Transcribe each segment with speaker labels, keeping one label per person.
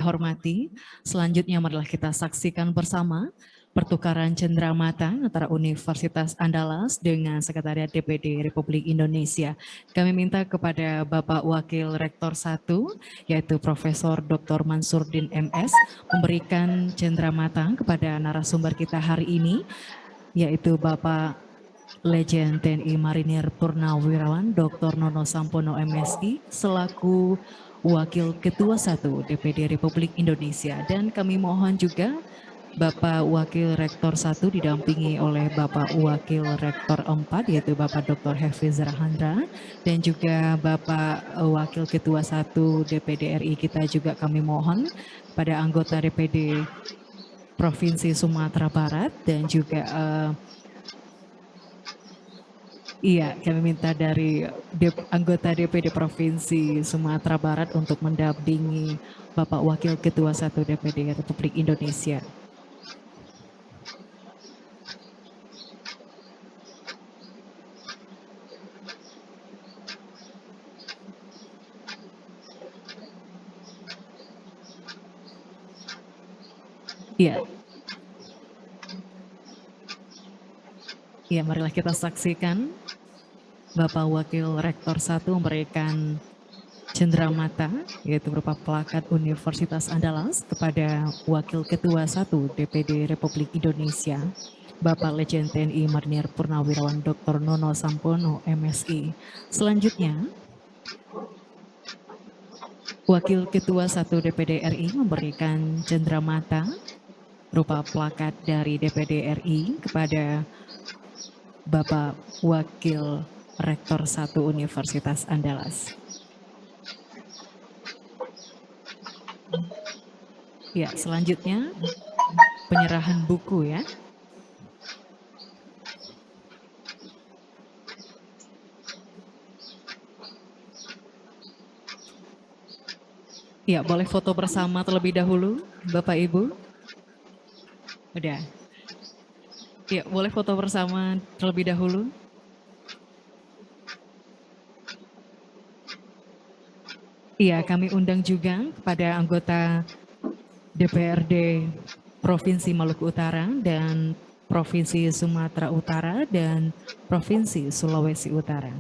Speaker 1: Hormati, selanjutnya marilah kita saksikan bersama pertukaran cenderamata antara Universitas Andalas dengan Sekretariat DPD Republik Indonesia. Kami minta kepada Bapak Wakil Rektor 1, yaitu Profesor Dr. Mansurdin MS, memberikan cenderamata kepada narasumber kita hari ini, yaitu Bapak Legend TNI Marinir Purnawirawan Dr. Nono Sampono MSI selaku Wakil Ketua 1 DPD Republik Indonesia, dan kami mohon juga Bapak Wakil Rektor 1 didampingi oleh Bapak Wakil Rektor 4 yaitu Bapak Dr. Hafiz Rahandra, dan juga Bapak Wakil Ketua 1 DPD RI kita juga kami mohon pada anggota DPD Provinsi Sumatera Barat dan juga kami minta dari anggota DPD Provinsi Sumatera Barat untuk mendampingi Bapak Wakil Ketua 1 DPD Republik Indonesia. Iya, marilah kita saksikan Bapak Wakil Rektor 1 memberikan cenderamata, yaitu berupa plakat Universitas Andalas kepada Wakil Ketua 1 DPD Republik Indonesia, Bapak Legend TNI Marinir Purnawirawan Dr. Nono Sampono MSI. Selanjutnya, Wakil Ketua 1 DPD RI memberikan cenderamata berupa plakat dari DPD RI kepada Bapak Wakil Rektor 1 Universitas Andalas. Ya, selanjutnya penyerahan buku ya. Ya, boleh foto bersama terlebih dahulu, Bapak Ibu. Udah. Ya, boleh foto bersama terlebih dahulu. Iya, kami undang juga kepada anggota DPRD Provinsi Maluku Utara dan Provinsi Sumatera Utara dan Provinsi Sulawesi Utara.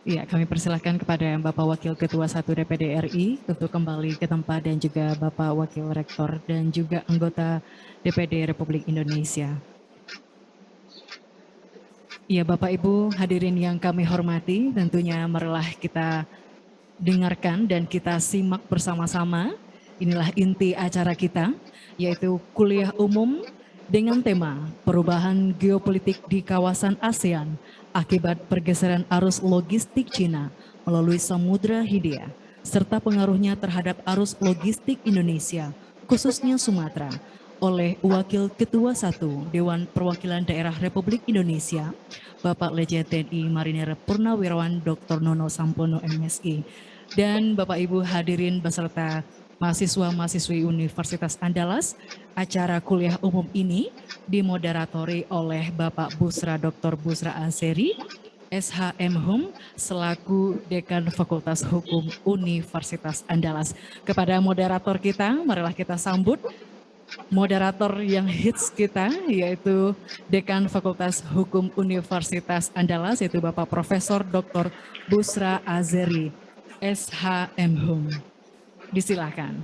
Speaker 1: Ya, kami persilahkan kepada Bapak Wakil Ketua 1 DPD RI untuk kembali ke tempat, dan juga Bapak Wakil Rektor dan juga anggota DPD Republik Indonesia. Ya, Bapak Ibu hadirin yang kami hormati, tentunya marilah kita dengarkan dan kita simak bersama-sama. Inilah inti acara kita, yaitu kuliah umum dengan tema perubahan geopolitik di kawasan ASEAN akibat pergeseran arus logistik Cina melalui Samudra Hindia, serta pengaruhnya terhadap arus logistik Indonesia, khususnya Sumatera, oleh Wakil Ketua 1 Dewan Perwakilan Daerah Republik Indonesia, Bapak Legend TNI Marinir Purnawirawan Dr. Nono Sampono MSI. Dan Bapak Ibu hadirin beserta mahasiswa-mahasiswi Universitas Andalas, acara kuliah umum ini dimoderatori oleh Bapak Busra Dr. Busra Anseri, SHM Hum, selaku Dekan Fakultas Hukum Universitas Andalas. Kepada moderator kita, marilah kita sambut moderator yang hits kita, yaitu Dekan Fakultas Hukum Universitas Andalas, yaitu Bapak Profesor Dr. Busra Azeri, SHM Hum. Disilakan.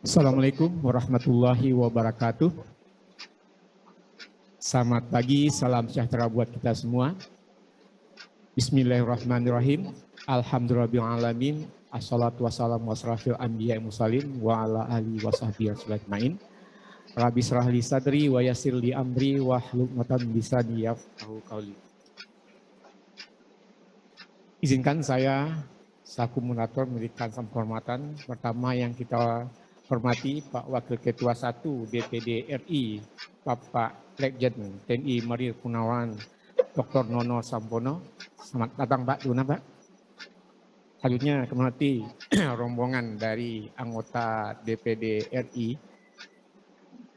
Speaker 2: Assalamualaikum warahmatullahi wabarakatuh. Selamat pagi, salam sejahtera buat kita semua. Bismillahirrahmanirrahim. Alhamdulillahirrahmanirrahim. Assalatu wassalamu wasrafil anbiya mursalin wa ala alihi wa sahbihi ajmain. Rabbi shrah li sadri wa yassir li amri wahlul 'uqdatam min lisani yafqahu qawli. Izinkan saya Selaku moderator memberikan penghormatan. Pertama yang kita hormati Pak Wakil Ketua 1 DPD RI, Bapak Legend TNI Marinir Purnawirawan Dr. Nono Sampono. Selamat datang Pak, Duna Pak. Selanjutnya kami hormati rombongan dari anggota DPD RI.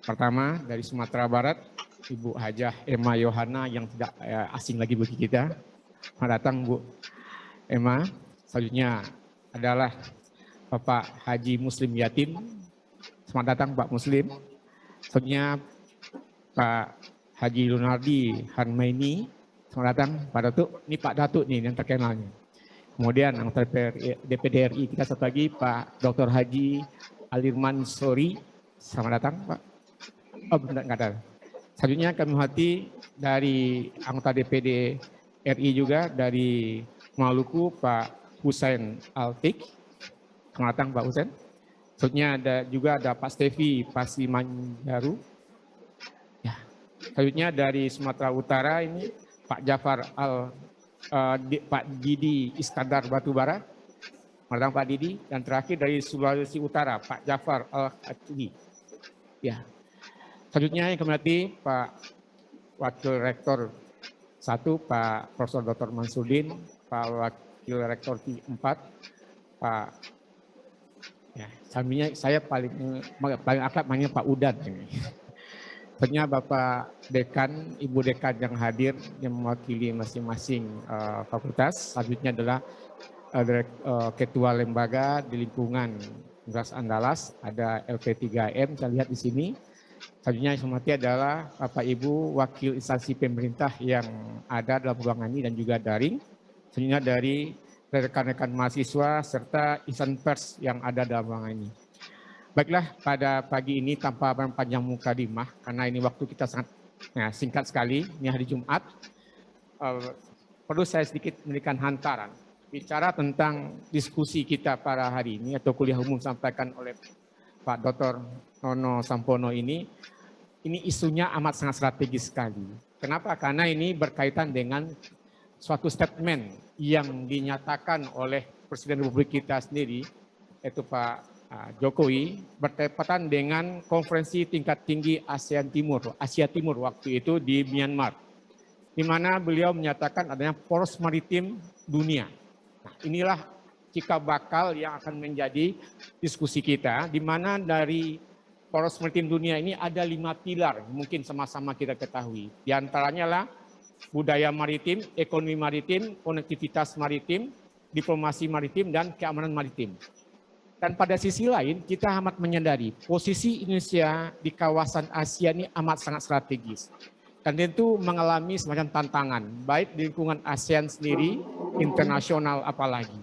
Speaker 2: Pertama dari Sumatera Barat, Ibu Hajah Emma Yohana yang tidak asing lagi bagi kita. Selamat datang Bu Emma. Selanjutnya adalah Bapak Haji Muslim Yatim. Selamat datang Pak Muslim. Selanjutnya Pak Haji Lunardi Hanmaini. Selamat datang Pak Datuk. Ini Pak Datuk nih yang terkenalnya. Kemudian anggota DPD RI kita satu lagi Pak Dr. Haji Alirman Sori. Selamat datang Pak. Oh benar nggak ada. Selanjutnya kami hormati dari anggota DPD RI juga dari Maluku Pak Husain Altik. Selamat datang Pak Husain. Selanjutnya ada Pak Stevi Pasimanjaru. Ya. Selanjutnya dari Sumatera Utara ini Pak Jafar Pak Didi Iskandar Batubara. Selamat datang Pak Didi. Dan terakhir dari Sulawesi Utara Pak Jafar Al-Khatiri. Ya. Selanjutnya yang kami hormati Pak Wakil Rektor 1 Pak Profesor Dr. Mansudin, Pak Wakil Rektor 4 Pak ya, saya paling akrab namanya Pak Udan ini. Selanjutnya Bapak Dekan, Ibu Dekan yang hadir yang mewakili masing-masing fakultas. Selanjutnya adalah Ketua Lembaga di lingkungan Universitas Andalas, ada LP3M, saya lihat di sini. Selanjutnya yang saya hormati adalah Bapak Ibu Wakil Instansi Pemerintah yang ada dalam ruangan ini dan juga daring. Selanjutnya dari rekan-rekan mahasiswa serta insan pers yang ada dalam ruangan ini. Baiklah, pada pagi ini tanpa panjang mukadimah, karena ini waktu kita sangat singkat sekali, ini hari Jumat, perlu saya sedikit memberikan hantaran. Bicara tentang diskusi kita pada hari ini atau kuliah umum sampaikan oleh Pak Dr. Nono Sampono ini isunya amat sangat strategis sekali. Kenapa? Karena ini berkaitan dengan suatu statement yang dinyatakan oleh Presiden Republik kita sendiri, yaitu Pak Jokowi, bertepatan dengan konferensi tingkat tinggi Asia Timur waktu itu di Myanmar, di mana beliau menyatakan adanya poros maritim dunia. Nah, inilah cikal bakal yang akan menjadi diskusi kita, di mana dari poros maritim dunia ini ada 5 pilar, mungkin sama-sama kita ketahui. Di antaranya lah budaya maritim, ekonomi maritim, konektivitas maritim, diplomasi maritim, dan keamanan maritim. Dan pada sisi lain, kita amat menyadari posisi Indonesia di kawasan Asia ini amat sangat strategis. Dan tentu mengalami semacam tantangan, baik di lingkungan ASEAN sendiri, internasional apalagi.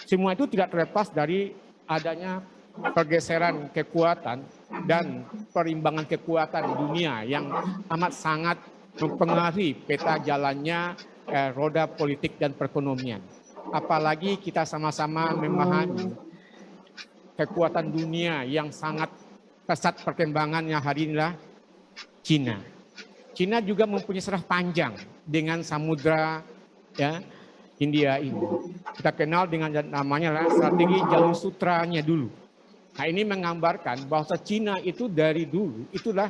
Speaker 2: Semua itu tidak terlepas dari adanya pergeseran kekuatan dan perimbangan kekuatan dunia yang amat sangat mempengaruhi peta jalannya roda politik dan perekonomian. Apalagi kita sama-sama memahami kekuatan dunia yang sangat pesat perkembangannya hari inilah Cina. Cina juga mempunyai sejarah panjang dengan samudra Hindia ini. Kita kenal dengan namanya lah strategi jalur sutranya dulu. Nah, ini menggambarkan bahwa Cina itu dari dulu itulah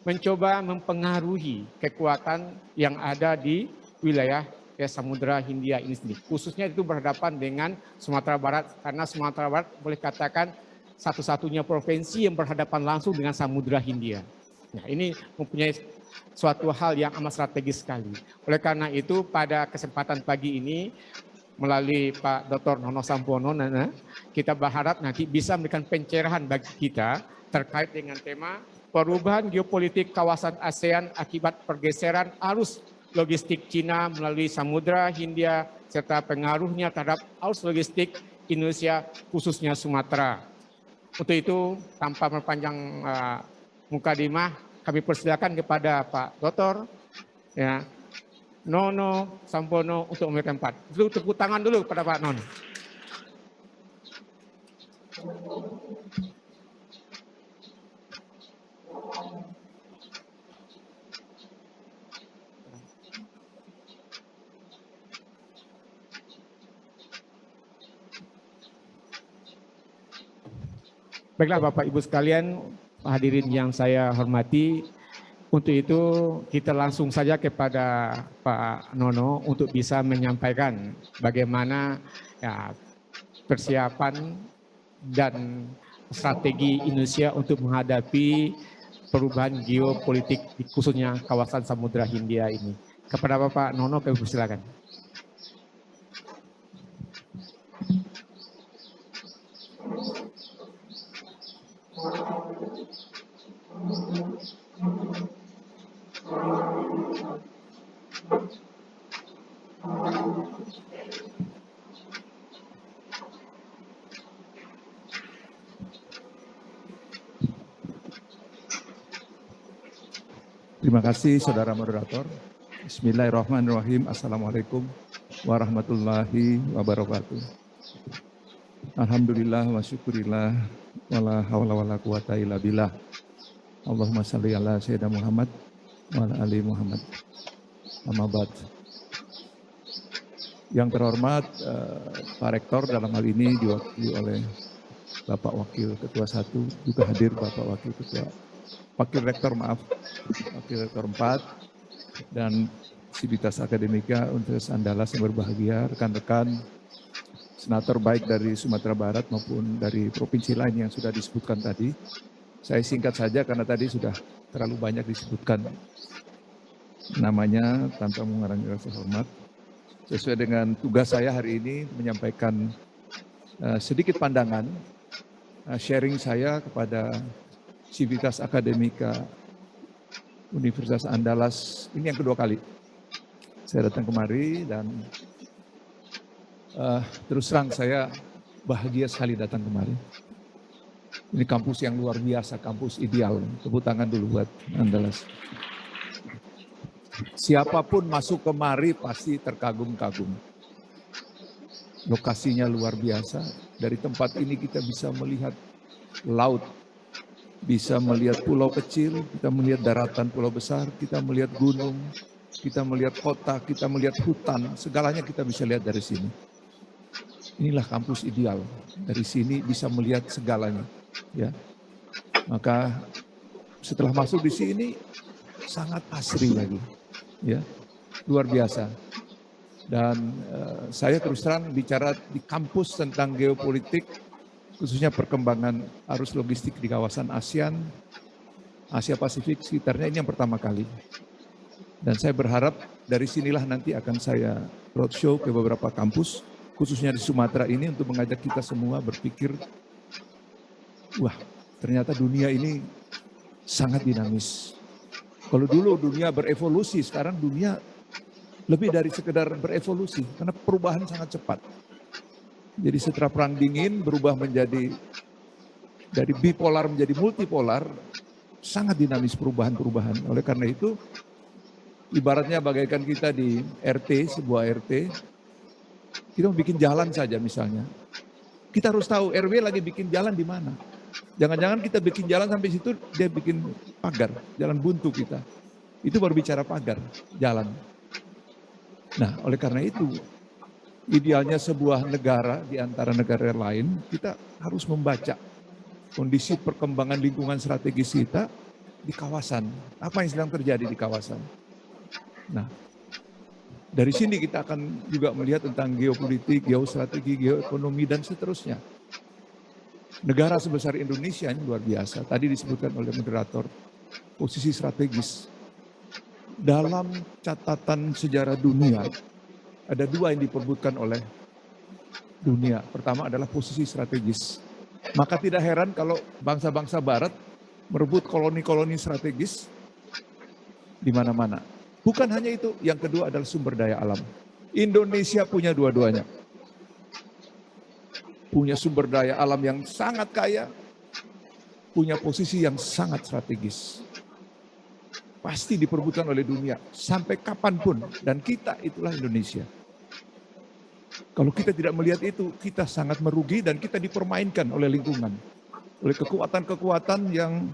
Speaker 2: mencoba mempengaruhi kekuatan yang ada di wilayah samudra Hindia ini sendiri. Khususnya itu berhadapan dengan Sumatera Barat, karena Sumatera Barat boleh katakan satu-satunya provinsi yang berhadapan langsung dengan Samudra Hindia. Nah, ini mempunyai suatu hal yang amat strategis sekali. Oleh karena itu pada kesempatan pagi ini melalui Pak Dr. Nono Sampono, kita berharap nanti bisa memberikan pencerahan bagi kita terkait dengan tema perubahan geopolitik kawasan ASEAN akibat pergeseran arus logistik Cina melalui Samudra Hindia serta pengaruhnya terhadap arus logistik Indonesia khususnya Sumatera. Untuk itu tanpa memperpanjang mukadimah, kami persilakan kepada Pak Dr. Nono Sampono untuk memberikan tempat. Dulu tepuk tangan dulu kepada Pak Nono. Baiklah Bapak Ibu sekalian, hadirin yang saya hormati, untuk itu kita langsung saja kepada Pak Nono untuk bisa menyampaikan bagaimana ya, persiapan dan strategi Indonesia untuk menghadapi perubahan geopolitik khususnya kawasan Samudra Hindia ini. Kepada Bapak Nono kami persilakan.
Speaker 3: Terima kasih saudara moderator. Bismillahirrahmanirrahim. Assalamualaikum warahmatullahi wabarakatuh. Alhamdulillah wa syukurillah wala hawla wala quwata illa billah. Allahumma shalli ala sayyidina Muhammad wa ala ali Muhammad. Amma ba'd. Yang terhormat Pak Rektor dalam hal ini diwakili oleh Bapak Wakil Ketua 1, juga hadir Bapak Wakil Rektor 4, dan Sivitas Akademika Universitas Andalas yang berbahagia, rekan-rekan senator baik dari Sumatera Barat maupun dari provinsi lain yang sudah disebutkan tadi. Saya singkat saja karena tadi sudah terlalu banyak disebutkan namanya tanpa mengurangi rasa hormat. Sesuai dengan tugas saya hari ini menyampaikan sedikit pandangan, sharing saya kepada Sivitas Akademika Universitas Andalas. Ini yang kedua kali saya datang kemari dan terus terang saya bahagia sekali datang kemari. Ini kampus yang luar biasa, kampus ideal. Tepuk tangan dulu buat Andalas. Siapapun masuk kemari pasti terkagum-kagum. Lokasinya luar biasa. Dari tempat ini kita bisa melihat laut, bisa melihat pulau kecil, kita melihat daratan pulau besar, kita melihat gunung, kita melihat kota, kita melihat hutan, segalanya kita bisa lihat dari sini. Inilah kampus ideal. Dari sini bisa melihat segalanya. Ya, maka setelah masuk di sini sangat asri lagi. Ya, luar biasa. Dan saya terus terang bicara di kampus tentang geopolitik, khususnya perkembangan arus logistik di kawasan ASEAN, Asia Pasifik sekitarnya, ini yang pertama kali. Dan saya berharap dari sinilah nanti akan saya roadshow ke beberapa kampus, khususnya di Sumatera ini untuk mengajak kita semua berpikir, wah ternyata dunia ini sangat dinamis. Kalau dulu dunia berevolusi, sekarang dunia lebih dari sekedar berevolusi, karena perubahan sangat cepat. Jadi setelah perang dingin berubah menjadi dari bipolar menjadi multipolar, sangat dinamis perubahan-perubahan. Oleh karena itu, ibaratnya bagaikan kita di RT, sebuah RT, kita mau bikin jalan saja misalnya. Kita harus tahu RW lagi bikin jalan di mana. Jangan-jangan kita bikin jalan sampai situ, dia bikin pagar, jalan buntu kita. Itu baru bicara pagar, jalan. Nah, oleh karena itu, idealnya sebuah negara di antara negara lain, kita harus membaca kondisi perkembangan lingkungan strategis kita di kawasan. Apa yang sedang terjadi di kawasan. Nah, dari sini kita akan juga melihat tentang geopolitik, geostrategi, geoekonomi, dan seterusnya. Negara sebesar Indonesia ini luar biasa. Tadi disebutkan oleh moderator, posisi strategis. Dalam catatan sejarah dunia, ada dua yang diperbutkan oleh dunia. Pertama adalah posisi strategis. Maka tidak heran kalau bangsa-bangsa barat merebut koloni-koloni strategis di mana-mana. Bukan hanya itu, yang kedua adalah sumber daya alam. Indonesia punya dua-duanya. Punya sumber daya alam yang sangat kaya, punya posisi yang sangat strategis. Pasti diperbutkan oleh dunia, sampai kapanpun. Dan kita itulah Indonesia. Kalau kita tidak melihat itu, kita sangat merugi dan kita dipermainkan oleh lingkungan. Oleh kekuatan-kekuatan yang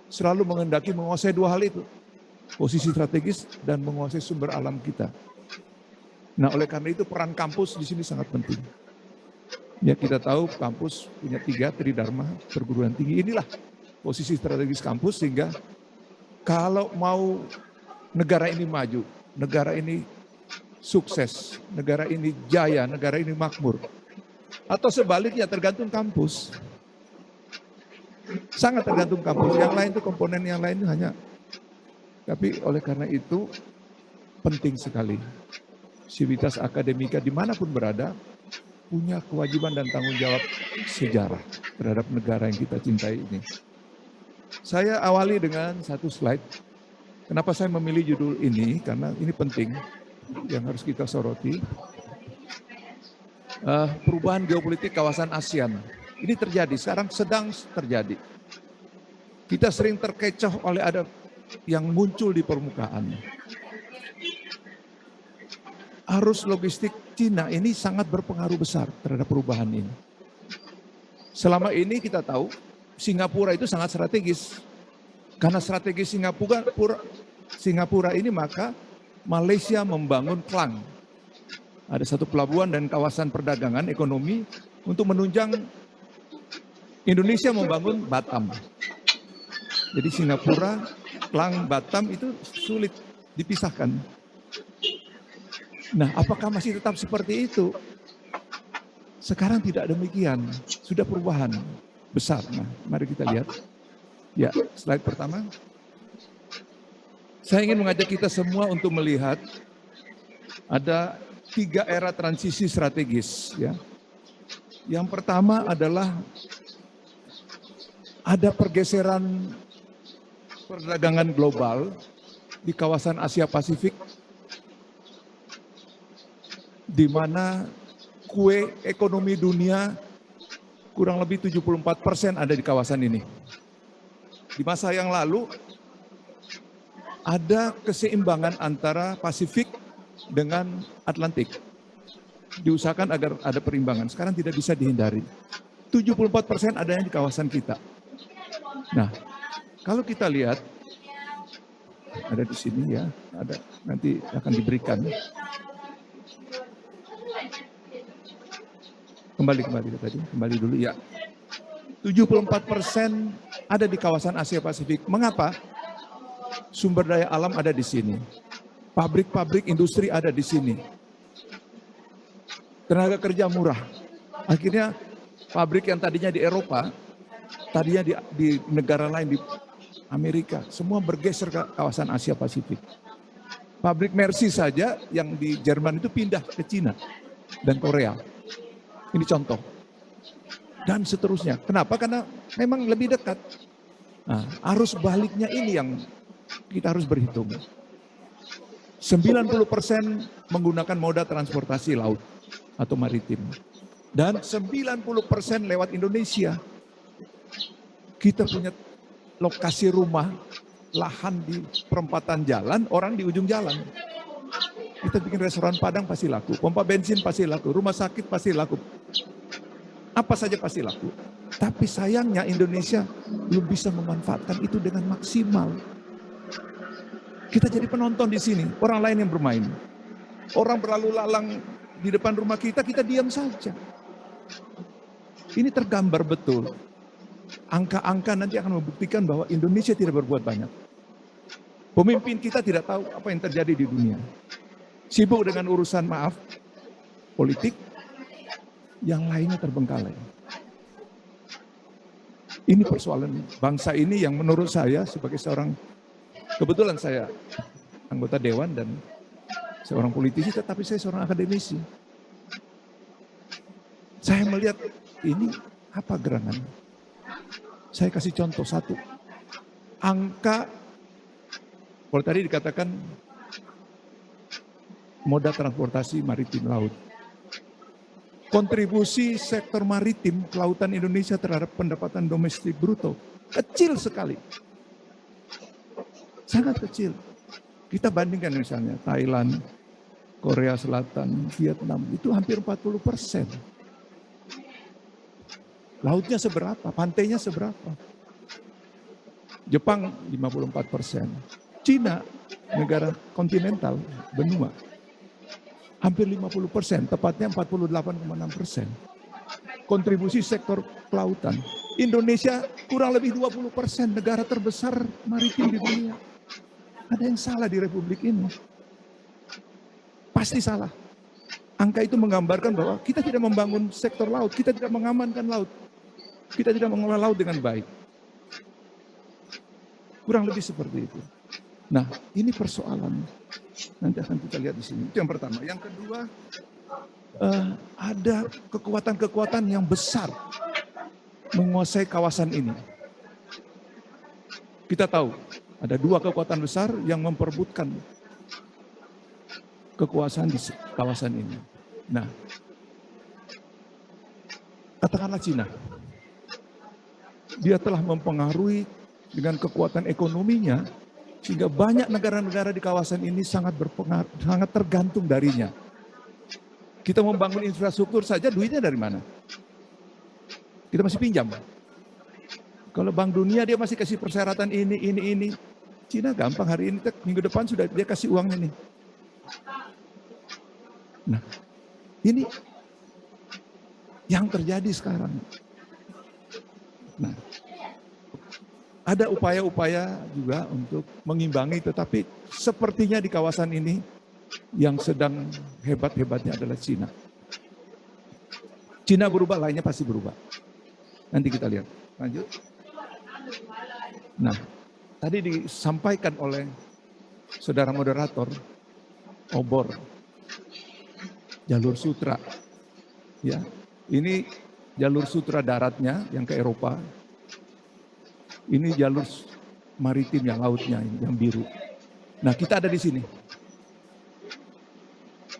Speaker 3: selalu menghendaki menguasai dua hal itu. Posisi strategis dan menguasai sumber alam kita. Nah, oleh karena itu peran kampus di sini sangat penting. Ya kita tahu kampus punya 3 tridharma perguruan tinggi. Inilah posisi strategis kampus sehingga kalau mau negara ini maju, negara ini sukses, negara ini jaya, negara ini makmur, atau sebaliknya tergantung kampus. Sangat tergantung kampus. Yang lain itu komponen yang lain itu hanya. Tapi oleh karena itu penting sekali. Sivitas akademika dimanapun berada punya kewajiban dan tanggung jawab sejarah terhadap negara yang kita cintai ini. Saya awali dengan satu slide. Kenapa saya memilih judul ini? Karena ini penting yang harus kita soroti. Perubahan geopolitik kawasan ASEAN. Ini terjadi, sekarang sedang terjadi. Kita sering terkecoh oleh ada yang muncul di permukaan. Arus logistik Cina ini sangat berpengaruh besar terhadap perubahan ini. Selama ini kita tahu Singapura itu sangat strategis. Karena strategi Singapura ini maka Malaysia membangun Klang. Ada satu pelabuhan dan kawasan perdagangan ekonomi untuk menunjang Indonesia membangun Batam. Jadi Singapura, Klang, Batam itu sulit dipisahkan. Nah, apakah masih tetap seperti itu? Sekarang tidak demikian, sudah perubahan besar. Nah, mari kita lihat. Ya, slide pertama. Saya ingin mengajak kita semua untuk melihat ada 3 era transisi strategis. Ya. Yang pertama adalah ada pergeseran perdagangan global di kawasan Asia Pasifik, di mana kue ekonomi dunia kurang lebih 74% ada di kawasan ini. Di masa yang lalu ada keseimbangan antara Pasifik dengan Atlantik. Diusahakan agar ada perimbangan. Sekarang tidak bisa dihindari. 74% adanya di kawasan kita. Nah, kalau kita lihat ada di sini ya, ada nanti akan diberikan. Kembali dulu ya. 74% ada di kawasan Asia Pasifik. Mengapa? Sumber daya alam ada di sini. Pabrik-pabrik industri ada di sini. Tenaga kerja murah. Akhirnya pabrik yang tadinya di Eropa, tadinya di negara lain di Amerika, semua bergeser ke kawasan Asia Pasifik. Pabrik Mercy saja yang di Jerman itu pindah ke Cina dan Korea. Ini contoh. Dan seterusnya. Kenapa? Karena memang lebih dekat. Nah, arus baliknya ini yang kita harus berhitung. 90% menggunakan moda transportasi laut atau maritim. Dan 90% lewat Indonesia. Kita punya lokasi rumah, lahan di perempatan jalan, orang di ujung jalan. Kita bikin restoran Padang pasti laku, pompa bensin pasti laku, rumah sakit pasti laku. Apa saja pasti laku. Tapi sayangnya Indonesia belum bisa memanfaatkan itu dengan maksimal. Kita jadi penonton di sini, orang lain yang bermain. Orang berlalu lalang di depan rumah kita diam saja. Ini tergambar betul. Angka-angka nanti akan membuktikan bahwa Indonesia tidak berbuat banyak. Pemimpin kita tidak tahu apa yang terjadi di dunia. Sibuk dengan urusan politik, yang lainnya terbengkalai. Ini persoalan bangsa ini yang menurut saya sebagai seorang, kebetulan saya anggota dewan dan seorang politisi, tetapi saya seorang akademisi. Saya melihat ini apa gerangan. Saya kasih contoh satu. Angka, kalau tadi dikatakan moda transportasi maritim laut. Kontribusi sektor maritim kelautan Indonesia terhadap pendapatan domestik bruto kecil sekali. Sangat kecil. Kita bandingkan misalnya Thailand, Korea Selatan, Vietnam, itu hampir 40%. Lautnya seberapa? Pantainya seberapa? Jepang 54%. Cina, negara kontinental, benua, hampir 50%, tepatnya 48,6%. kontribusi sektor kelautan. Indonesia kurang lebih 20% negara terbesar maritim di dunia. Ada yang salah di Republik ini. Pasti salah. Angka itu menggambarkan bahwa kita tidak membangun sektor laut, kita tidak mengamankan laut, kita tidak mengelola laut dengan baik. Kurang lebih seperti itu. Nah, ini persoalan. Nanti akan kita lihat di sini. Itu yang pertama. Yang kedua, ada kekuatan-kekuatan yang besar menguasai kawasan ini. Kita tahu ada dua kekuatan besar yang memperebutkan kekuasaan di kawasan ini. Nah, katakanlah Cina. Dia telah mempengaruhi dengan kekuatan ekonominya sehingga banyak negara-negara di kawasan ini sangat tergantung darinya. Kita membangun infrastruktur saja duitnya dari mana? Kita masih pinjam. Kalau Bank Dunia dia masih kasih persyaratan ini. Cina gampang hari ini, minggu depan sudah dia kasih uangnya nih. Nah, ini yang terjadi sekarang. Nah, ada upaya-upaya juga untuk mengimbangi, tetapi sepertinya di kawasan ini yang sedang hebat-hebatnya adalah Cina. Cina berubah, lainnya pasti berubah. Nanti kita lihat. Lanjut. Nah, tadi disampaikan oleh saudara moderator, obor, jalur sutra. Ya, ini jalur sutra daratnya yang ke Eropa. Ini jalur maritim yang lautnya yang biru. Nah, kita ada di sini.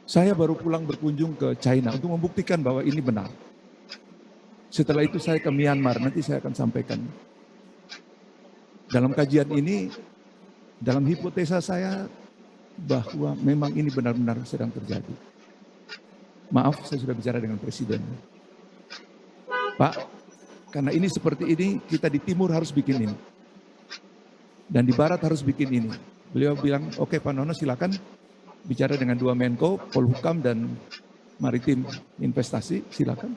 Speaker 3: Saya baru pulang berkunjung ke China untuk membuktikan bahwa ini benar. Setelah itu saya ke Myanmar, nanti saya akan sampaikan. Dalam kajian ini, dalam hipotesa saya bahwa memang ini benar-benar sedang terjadi. Maaf, saya sudah bicara dengan Presiden. Pak, karena ini seperti ini, kita di timur harus bikin ini. Dan di barat harus bikin ini. Beliau bilang, oke Pak Nono silakan bicara dengan dua Menko, Polhukam dan Maritim Investasi, silakan.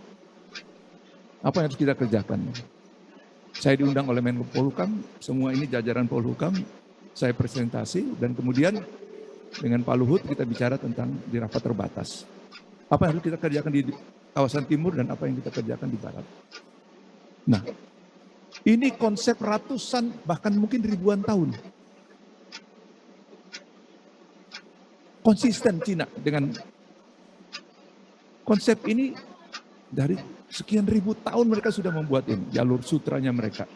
Speaker 3: Apa yang harus kita kerjakan? Saya diundang oleh Menko Polhukam, semua ini jajaran Polhukam, saya presentasi, dan kemudian dengan Pak Luhut kita bicara tentang di rapat terbatas. Apa yang harus kita kerjakan di kawasan timur dan apa yang kita kerjakan di barat. Nah, ini konsep ratusan bahkan mungkin ribuan tahun. Konsisten Cina dengan konsep ini dari sekian ribu tahun mereka sudah membuat ini, jalur sutranya mereka.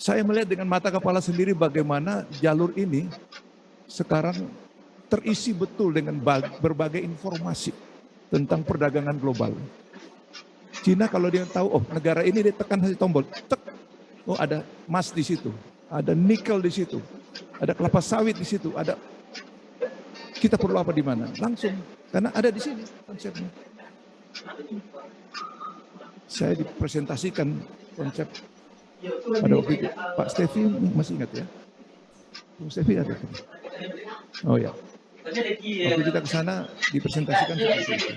Speaker 3: Saya melihat dengan mata kepala sendiri bagaimana jalur ini sekarang terisi betul dengan berbagai informasi tentang perdagangan global. Cina kalau dia tahu, oh negara ini dia tekan satu tombol, tek, oh ada emas di situ, ada nikel di situ, ada kelapa sawit di situ, ada kita perlu apa di mana, langsung karena ada di sini konsepnya. Saya dipresentasikan konsep pada waktu itu, Pak Stevi masih ingat ya? Pak Stevi ada. Oh ya. Waktu kita ke sana dipresentasikan seperti itu.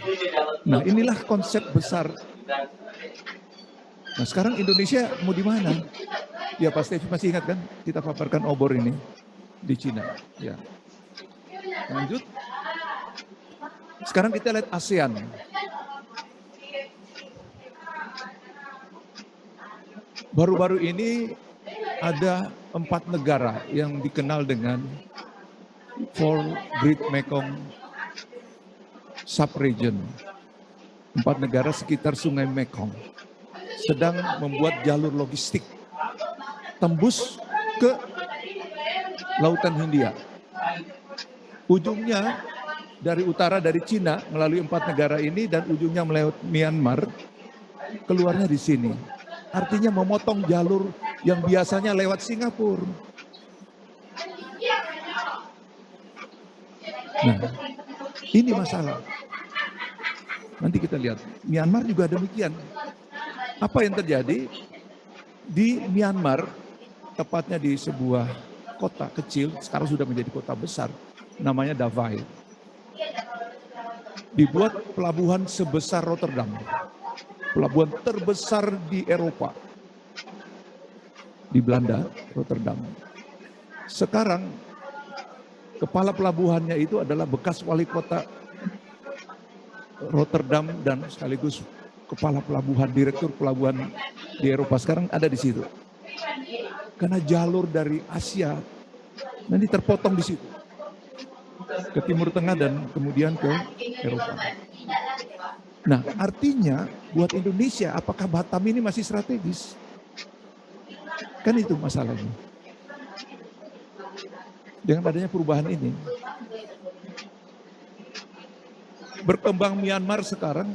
Speaker 3: Nah, inilah konsep besar. Nah, sekarang Indonesia mau di mana? Ya, Pak Stevi masih ingat kan? Kita paparkan obor ini di Cina. Ya. Lanjut. Sekarang kita lihat ASEAN. Baru-baru ini ada 4 negara yang dikenal dengan Four Great Mekong Subregion. 4 negara sekitar Sungai Mekong sedang membuat jalur logistik tembus ke Lautan Hindia. Ujungnya dari utara dari Cina melalui 4 negara ini dan ujungnya melewat Myanmar, keluarnya di sini. Artinya memotong jalur yang biasanya lewat Singapura. Nah, ini masalah. Nanti kita lihat. Myanmar juga demikian. Apa yang terjadi? Di Myanmar, tepatnya di sebuah kota kecil, sekarang sudah menjadi kota besar, namanya Davao. Dibuat pelabuhan sebesar Rotterdam. pelabuhan terbesar di Eropa, di Belanda, Rotterdam. Sekarang kepala pelabuhannya itu adalah bekas wali kota Rotterdam dan sekaligus kepala pelabuhan, direktur pelabuhan di Eropa sekarang ada di situ. Karena jalur dari Asia nanti terpotong di situ ke Timur Tengah dan kemudian ke Eropa. Nah, artinya buat Indonesia apakah Batam ini masih strategis? Kan itu masalahnya. Dengan adanya perubahan ini. Berkembang Myanmar sekarang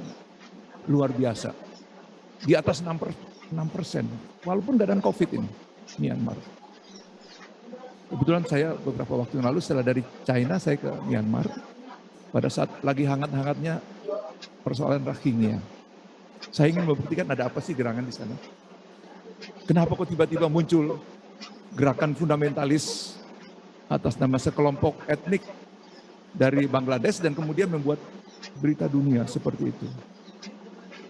Speaker 3: luar biasa. Di atas 6%. Walaupun nggak ada COVID ini, Myanmar. Kebetulan saya beberapa waktu yang lalu setelah dari China saya ke Myanmar. Pada saat lagi hangat-hangatnya persoalan Rohingya. Saya ingin membuktikan ada apa sih gerangan di sana. Kenapa kok tiba-tiba muncul gerakan fundamentalis atas nama sekelompok etnik dari Bangladesh dan kemudian membuat berita dunia seperti itu.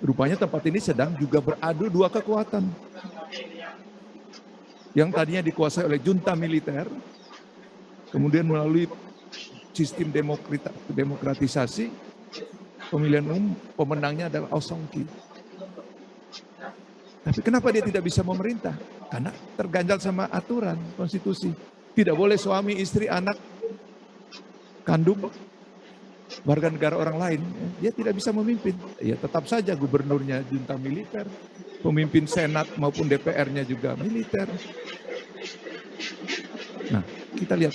Speaker 3: Rupanya tempat ini sedang juga beradu dua kekuatan. Yang tadinya dikuasai oleh junta militer, kemudian melalui sistem demokratisasi, pemilihan umum, pemenangnya adalah Aung San Suu Kyi. Tapi kenapa dia tidak bisa memerintah? Karena terganjal sama aturan konstitusi. Tidak boleh suami, istri, anak, kandung, warga negara orang lain. Dia tidak bisa memimpin. Ya tetap saja gubernurnya junta militer, pemimpin senat maupun DPR-nya juga militer. Nah, kita lihat.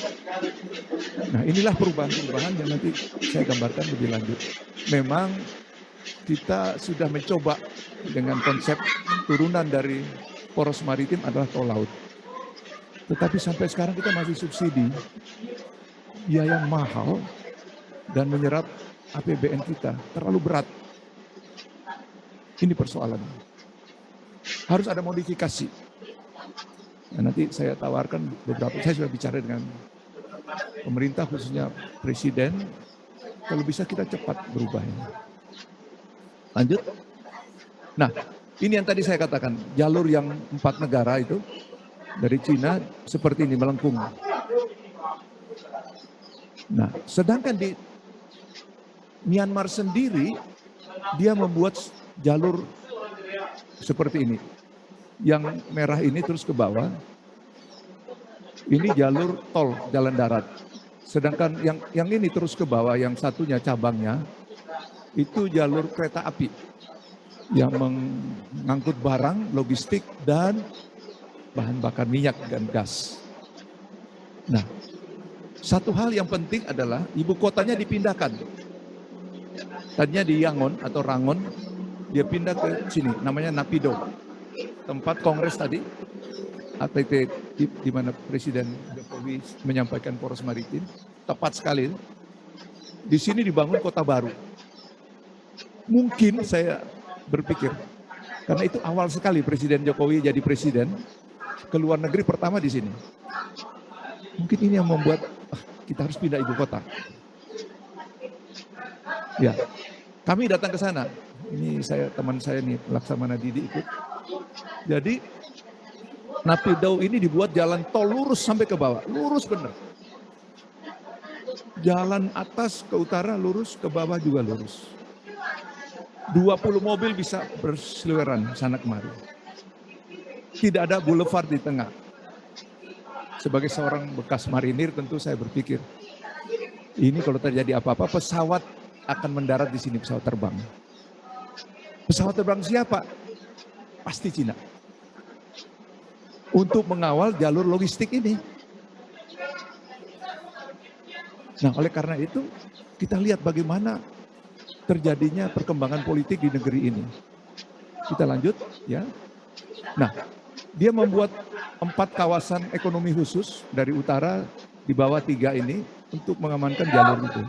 Speaker 3: Nah, inilah perubahan-perubahan yang nanti saya gambarkan lebih lanjut. Memang kita sudah mencoba dengan konsep turunan dari poros maritim adalah tol laut. Tetapi sampai sekarang kita masih subsidi, biaya mahal dan menyerap APBN kita terlalu berat. Ini persoalannya. Harus ada modifikasi. Nah, nanti saya tawarkan beberapa, saya sudah bicara dengan pemerintah khususnya presiden, kalau bisa kita cepat berubahnya. Lanjut. Nah, ini yang tadi saya katakan, jalur yang 4 negara itu, dari Cina seperti ini, melengkung. Nah, sedangkan di Myanmar sendiri, dia membuat jalur seperti ini. Yang merah ini terus ke bawah, ini jalur tol, jalan darat. Sedangkan yang ini terus ke bawah, yang satunya cabangnya, itu jalur kereta api yang mengangkut barang, logistik, dan bahan bakar minyak dan gas. Nah, satu hal yang penting adalah ibu kotanya dipindahkan. Tadinya di Yangon atau Rangon, dia pindah ke sini, namanya Napido. Tempat kongres tadi, ATT di mana Presiden Jokowi menyampaikan poros maritim, tepat sekali. Di sini dibangun kota baru. Mungkin saya berpikir, karena itu awal sekali Presiden Jokowi jadi presiden, ke luar negeri pertama di sini. Mungkin ini yang membuat kita harus pindah ibu kota. Ya, kami datang ke sana. Ini teman saya nih, Laksamana Didi ikut. Jadi Napido ini dibuat jalan tol lurus sampai ke bawah, lurus benar. Jalan atas ke utara lurus, ke bawah juga lurus. 20 mobil bisa berseliweran sana kemari. Tidak ada boulevard di tengah. Sebagai seorang bekas marinir tentu saya berpikir, ini kalau terjadi apa-apa pesawat akan mendarat di sini, pesawat terbang. Pesawat terbang siapa? Pasti Cina. Untuk mengawal jalur logistik ini. Nah, oleh karena itu kita lihat bagaimana terjadinya perkembangan politik di negeri ini. Kita lanjut ya. Nah, dia membuat 4 kawasan ekonomi khusus dari utara di bawah 3 ini untuk mengamankan jalur itu.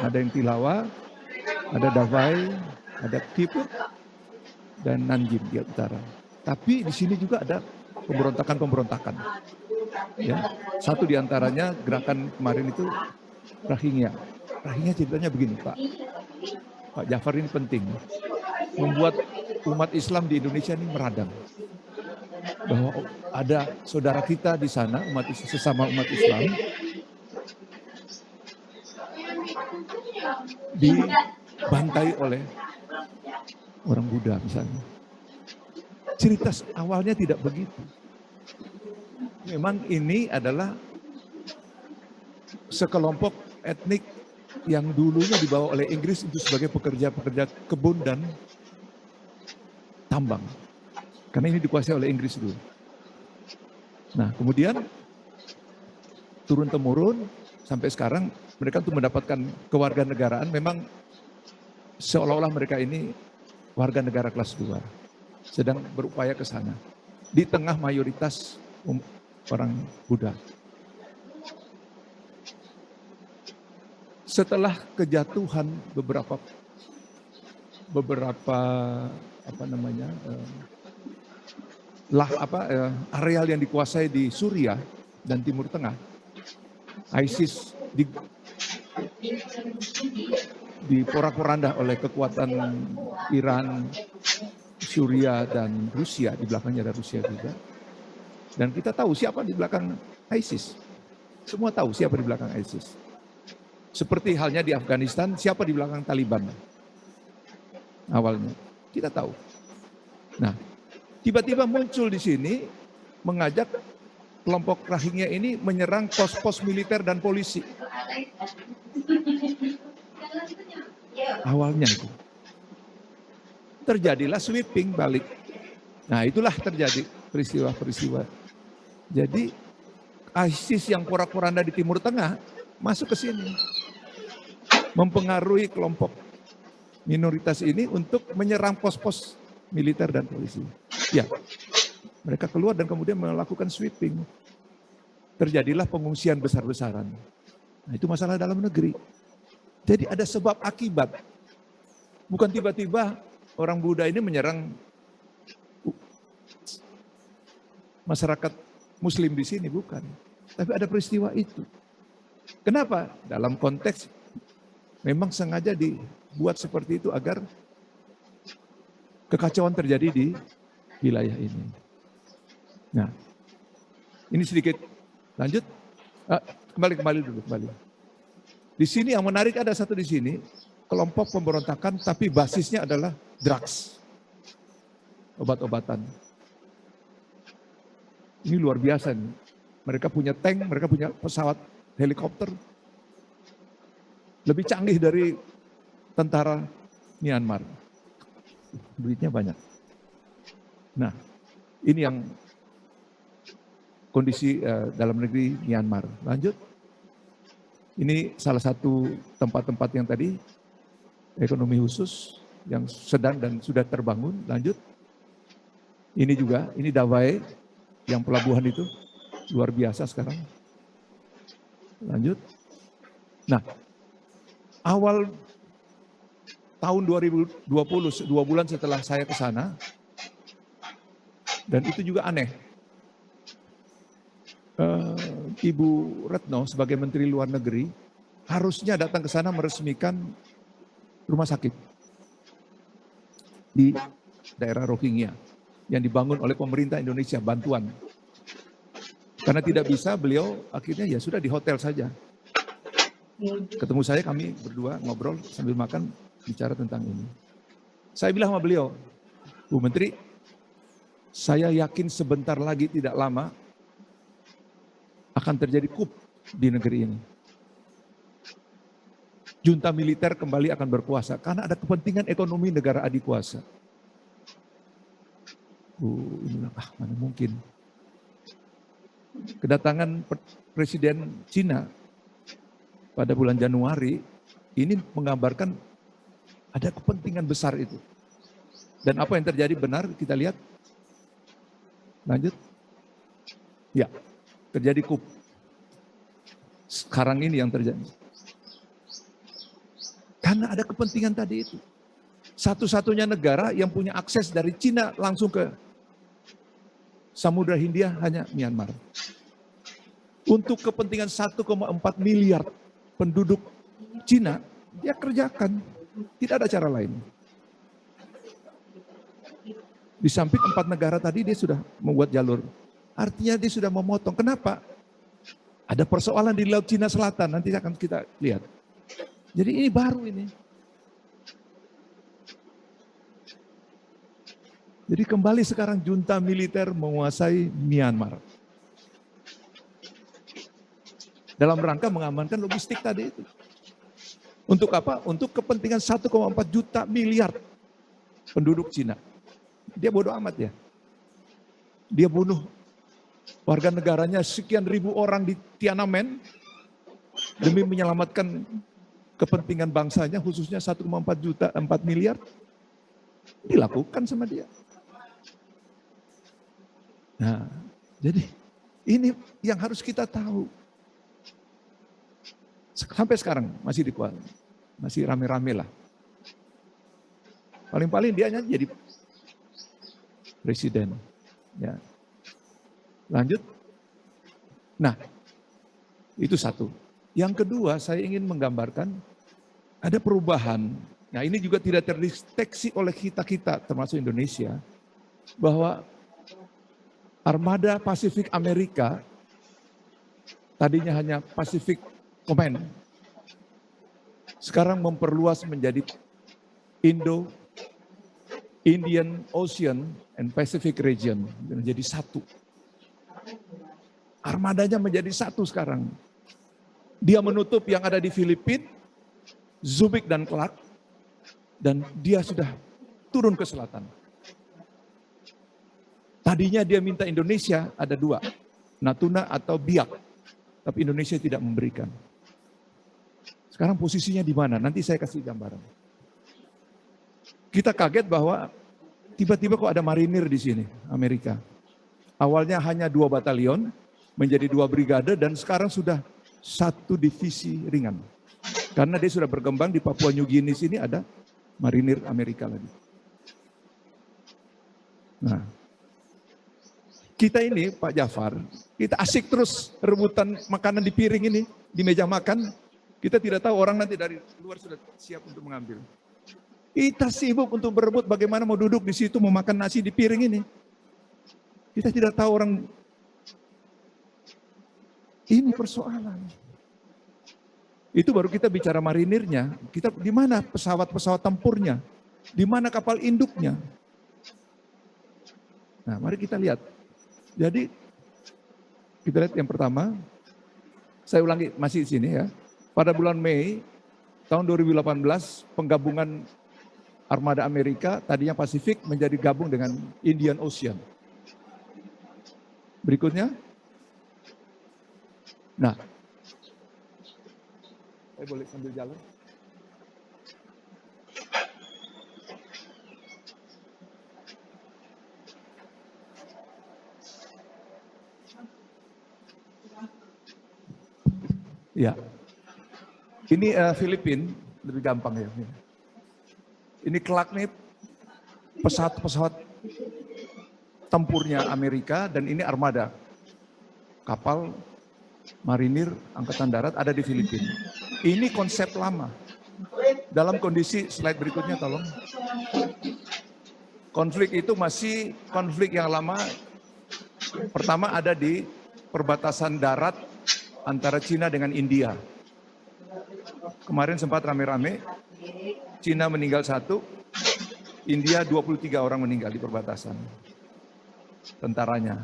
Speaker 3: Ada yang Tilawa, ada Davai, ada Kiput, dan Nanjing di utara. Tapi di sini juga ada pemberontakan-pemberontakan. Ya, satu di antaranya gerakan kemarin itu Rohingya. Rohingya ceritanya begini, Pak. Pak Jafar ini penting, membuat umat Islam di Indonesia ini meradang. Bahwa ada saudara kita di sana, sesama umat Islam, dibantai oleh orang Buddha misalnya. Cerita awalnya tidak begitu. Memang ini adalah sekelompok etnik yang dulunya dibawa oleh Inggris itu sebagai pekerja-pekerja kebun dan tambang. Karena ini dikuasai oleh Inggris dulu. Nah, kemudian turun-temurun sampai sekarang mereka untuk mendapatkan kewarganegaraan memang seolah-olah mereka ini warga negara kelas 2. Sedang berupaya ke sana. Di tengah mayoritas orang Buddha. Setelah kejatuhan beberapa areal yang dikuasai di Suriah dan Timur Tengah, ISIS diporak-poranda oleh kekuatan Iran, Suriah dan Rusia. Di belakangnya ada Rusia juga. Dan kita tahu siapa di belakang ISIS. Semua tahu siapa di belakang ISIS. Seperti halnya di Afghanistan, siapa di belakang Taliban. Awalnya, kita tahu. Nah, tiba-tiba muncul di sini, mengajak kelompok Rohingya ini menyerang pos-pos militer dan polisi. Awalnya itu. Terjadilah sweeping balik. Nah, itulah terjadi peristiwa-peristiwa. Jadi ISIS yang porak-poranda di Timur Tengah masuk ke sini. Mempengaruhi kelompok minoritas ini untuk menyerang pos-pos militer dan polisi. Ya, mereka keluar dan kemudian melakukan sweeping. Terjadilah pengungsian besar-besaran. Nah, itu masalah dalam negeri. Jadi ada sebab akibat. Bukan tiba-tiba orang Buddha ini menyerang masyarakat Muslim di sini, bukan. Tapi ada peristiwa itu. Kenapa? Dalam konteks memang sengaja dibuat seperti itu agar kekacauan terjadi di wilayah ini. Nah, ini sedikit lanjut. Kembali dulu. Di sini yang menarik ada satu di sini, kelompok pemberontakan tapi basisnya adalah drugs, obat-obatan. Ini luar biasa nih. Mereka punya tank, mereka punya pesawat helikopter. Lebih canggih dari tentara Myanmar. Duitnya banyak. Nah, ini yang kondisi dalam negeri Myanmar. Lanjut. Ini salah satu tempat-tempat yang tadi ekonomi khusus yang sedang dan sudah terbangun. Lanjut. Ini juga, ini Davao yang pelabuhan itu luar biasa sekarang. Lanjut. Nah, awal tahun 2020, 2 bulan setelah saya ke sana, dan itu juga aneh. Ibu Retno sebagai Menteri Luar Negeri harusnya datang ke sana meresmikan rumah sakit di daerah Rohingya yang dibangun oleh pemerintah Indonesia, bantuan. Karena tidak bisa, beliau akhirnya ya sudah di hotel saja. Ketemu saya, kami berdua ngobrol sambil makan, bicara tentang ini. Saya bilang sama beliau, Bu Menteri, saya yakin sebentar lagi tidak lama akan terjadi coup di negeri ini. Junta militer kembali akan berkuasa karena ada kepentingan ekonomi negara adik kuasa. Ini bilang, mana mungkin. Kedatangan Presiden Cina pada bulan Januari ini menggambarkan ada kepentingan besar itu. Dan apa yang terjadi benar kita lihat. Lanjut. Ya, terjadi coup. Sekarang ini yang terjadi. Karena ada kepentingan tadi itu. Satu-satunya negara yang punya akses dari Cina langsung ke Samudra Hindia hanya Myanmar. Untuk kepentingan 1,4 miliar penduduk Cina, dia kerjakan. Tidak ada cara lain. Di samping 4 negara tadi dia sudah membuat jalur. Artinya dia sudah memotong. Kenapa? Ada persoalan di Laut Cina Selatan, nanti akan kita lihat. Jadi ini baru ini. Jadi kembali sekarang junta militer menguasai Myanmar. Dalam rangka mengamankan logistik tadi itu. Untuk apa? Untuk kepentingan 1,4 juta miliar penduduk Cina. Dia bodoh amat ya. Dia bunuh warga negaranya sekian ribu orang di Tiananmen demi menyelamatkan kepentingan bangsanya, khususnya 1,4 juta, 4 miliar. Dilakukan sama dia. Nah, jadi ini yang harus kita tahu. Sampai sekarang masih dikuat, masih rame-rame lah. Paling-paling dia jadi presiden. Ya. Lanjut. Nah, itu satu. Yang kedua, saya ingin menggambarkan ada perubahan. Nah, ini juga tidak terdeteksi oleh kita termasuk Indonesia, bahwa Armada Pasifik Amerika tadinya hanya Pacific Command, sekarang memperluas menjadi Indian Ocean and Pacific Region, menjadi satu. Armadanya menjadi satu sekarang. Dia menutup yang ada di Filipina, Subic dan Clark, dan dia sudah turun ke selatan. Tadinya dia minta Indonesia ada 2, Natuna atau Biak, tapi Indonesia tidak memberikan. Sekarang posisinya di mana? Nanti saya kasih gambaran. Kita kaget bahwa tiba-tiba kok ada marinir di sini, Amerika. Awalnya hanya 2 batalion, menjadi 2 brigade, dan sekarang sudah 1 divisi ringan. Karena dia sudah berkembang di Papua New Guinea sini ada marinir Amerika lagi. Nah, kita ini Pak Jafar, kita asik terus rebutan makanan di piring ini, di meja makan. Kita tidak tahu orang nanti dari luar sudah siap untuk mengambil. Kita sibuk untuk berebut bagaimana mau duduk di situ, mau makan nasi di piring ini. Kita tidak tahu orang. Ini persoalan. Itu baru kita bicara marinirnya. Kita di mana pesawat-pesawat tempurnya? Di mana kapal induknya? Nah, mari kita lihat. Jadi kita lihat yang pertama, saya ulangi masih di sini ya. Pada bulan Mei tahun 2018, penggabungan Armada Amerika tadinya Pasifik menjadi gabung dengan Indian Ocean. Berikutnya. Nah, saya boleh sambil jalan. Ya, ini Filipina lebih gampang ya. Ini Clark nih pesawat-pesawat tempurnya Amerika, dan ini armada kapal marinir angkatan darat ada di Filipina. Ini konsep lama. Dalam kondisi slide berikutnya tolong. Konflik itu masih konflik yang lama. Pertama ada di perbatasan darat antara Cina dengan India. Kemarin sempat rame-rame, Cina meninggal 1, India 23 orang meninggal di perbatasan. Tentaranya.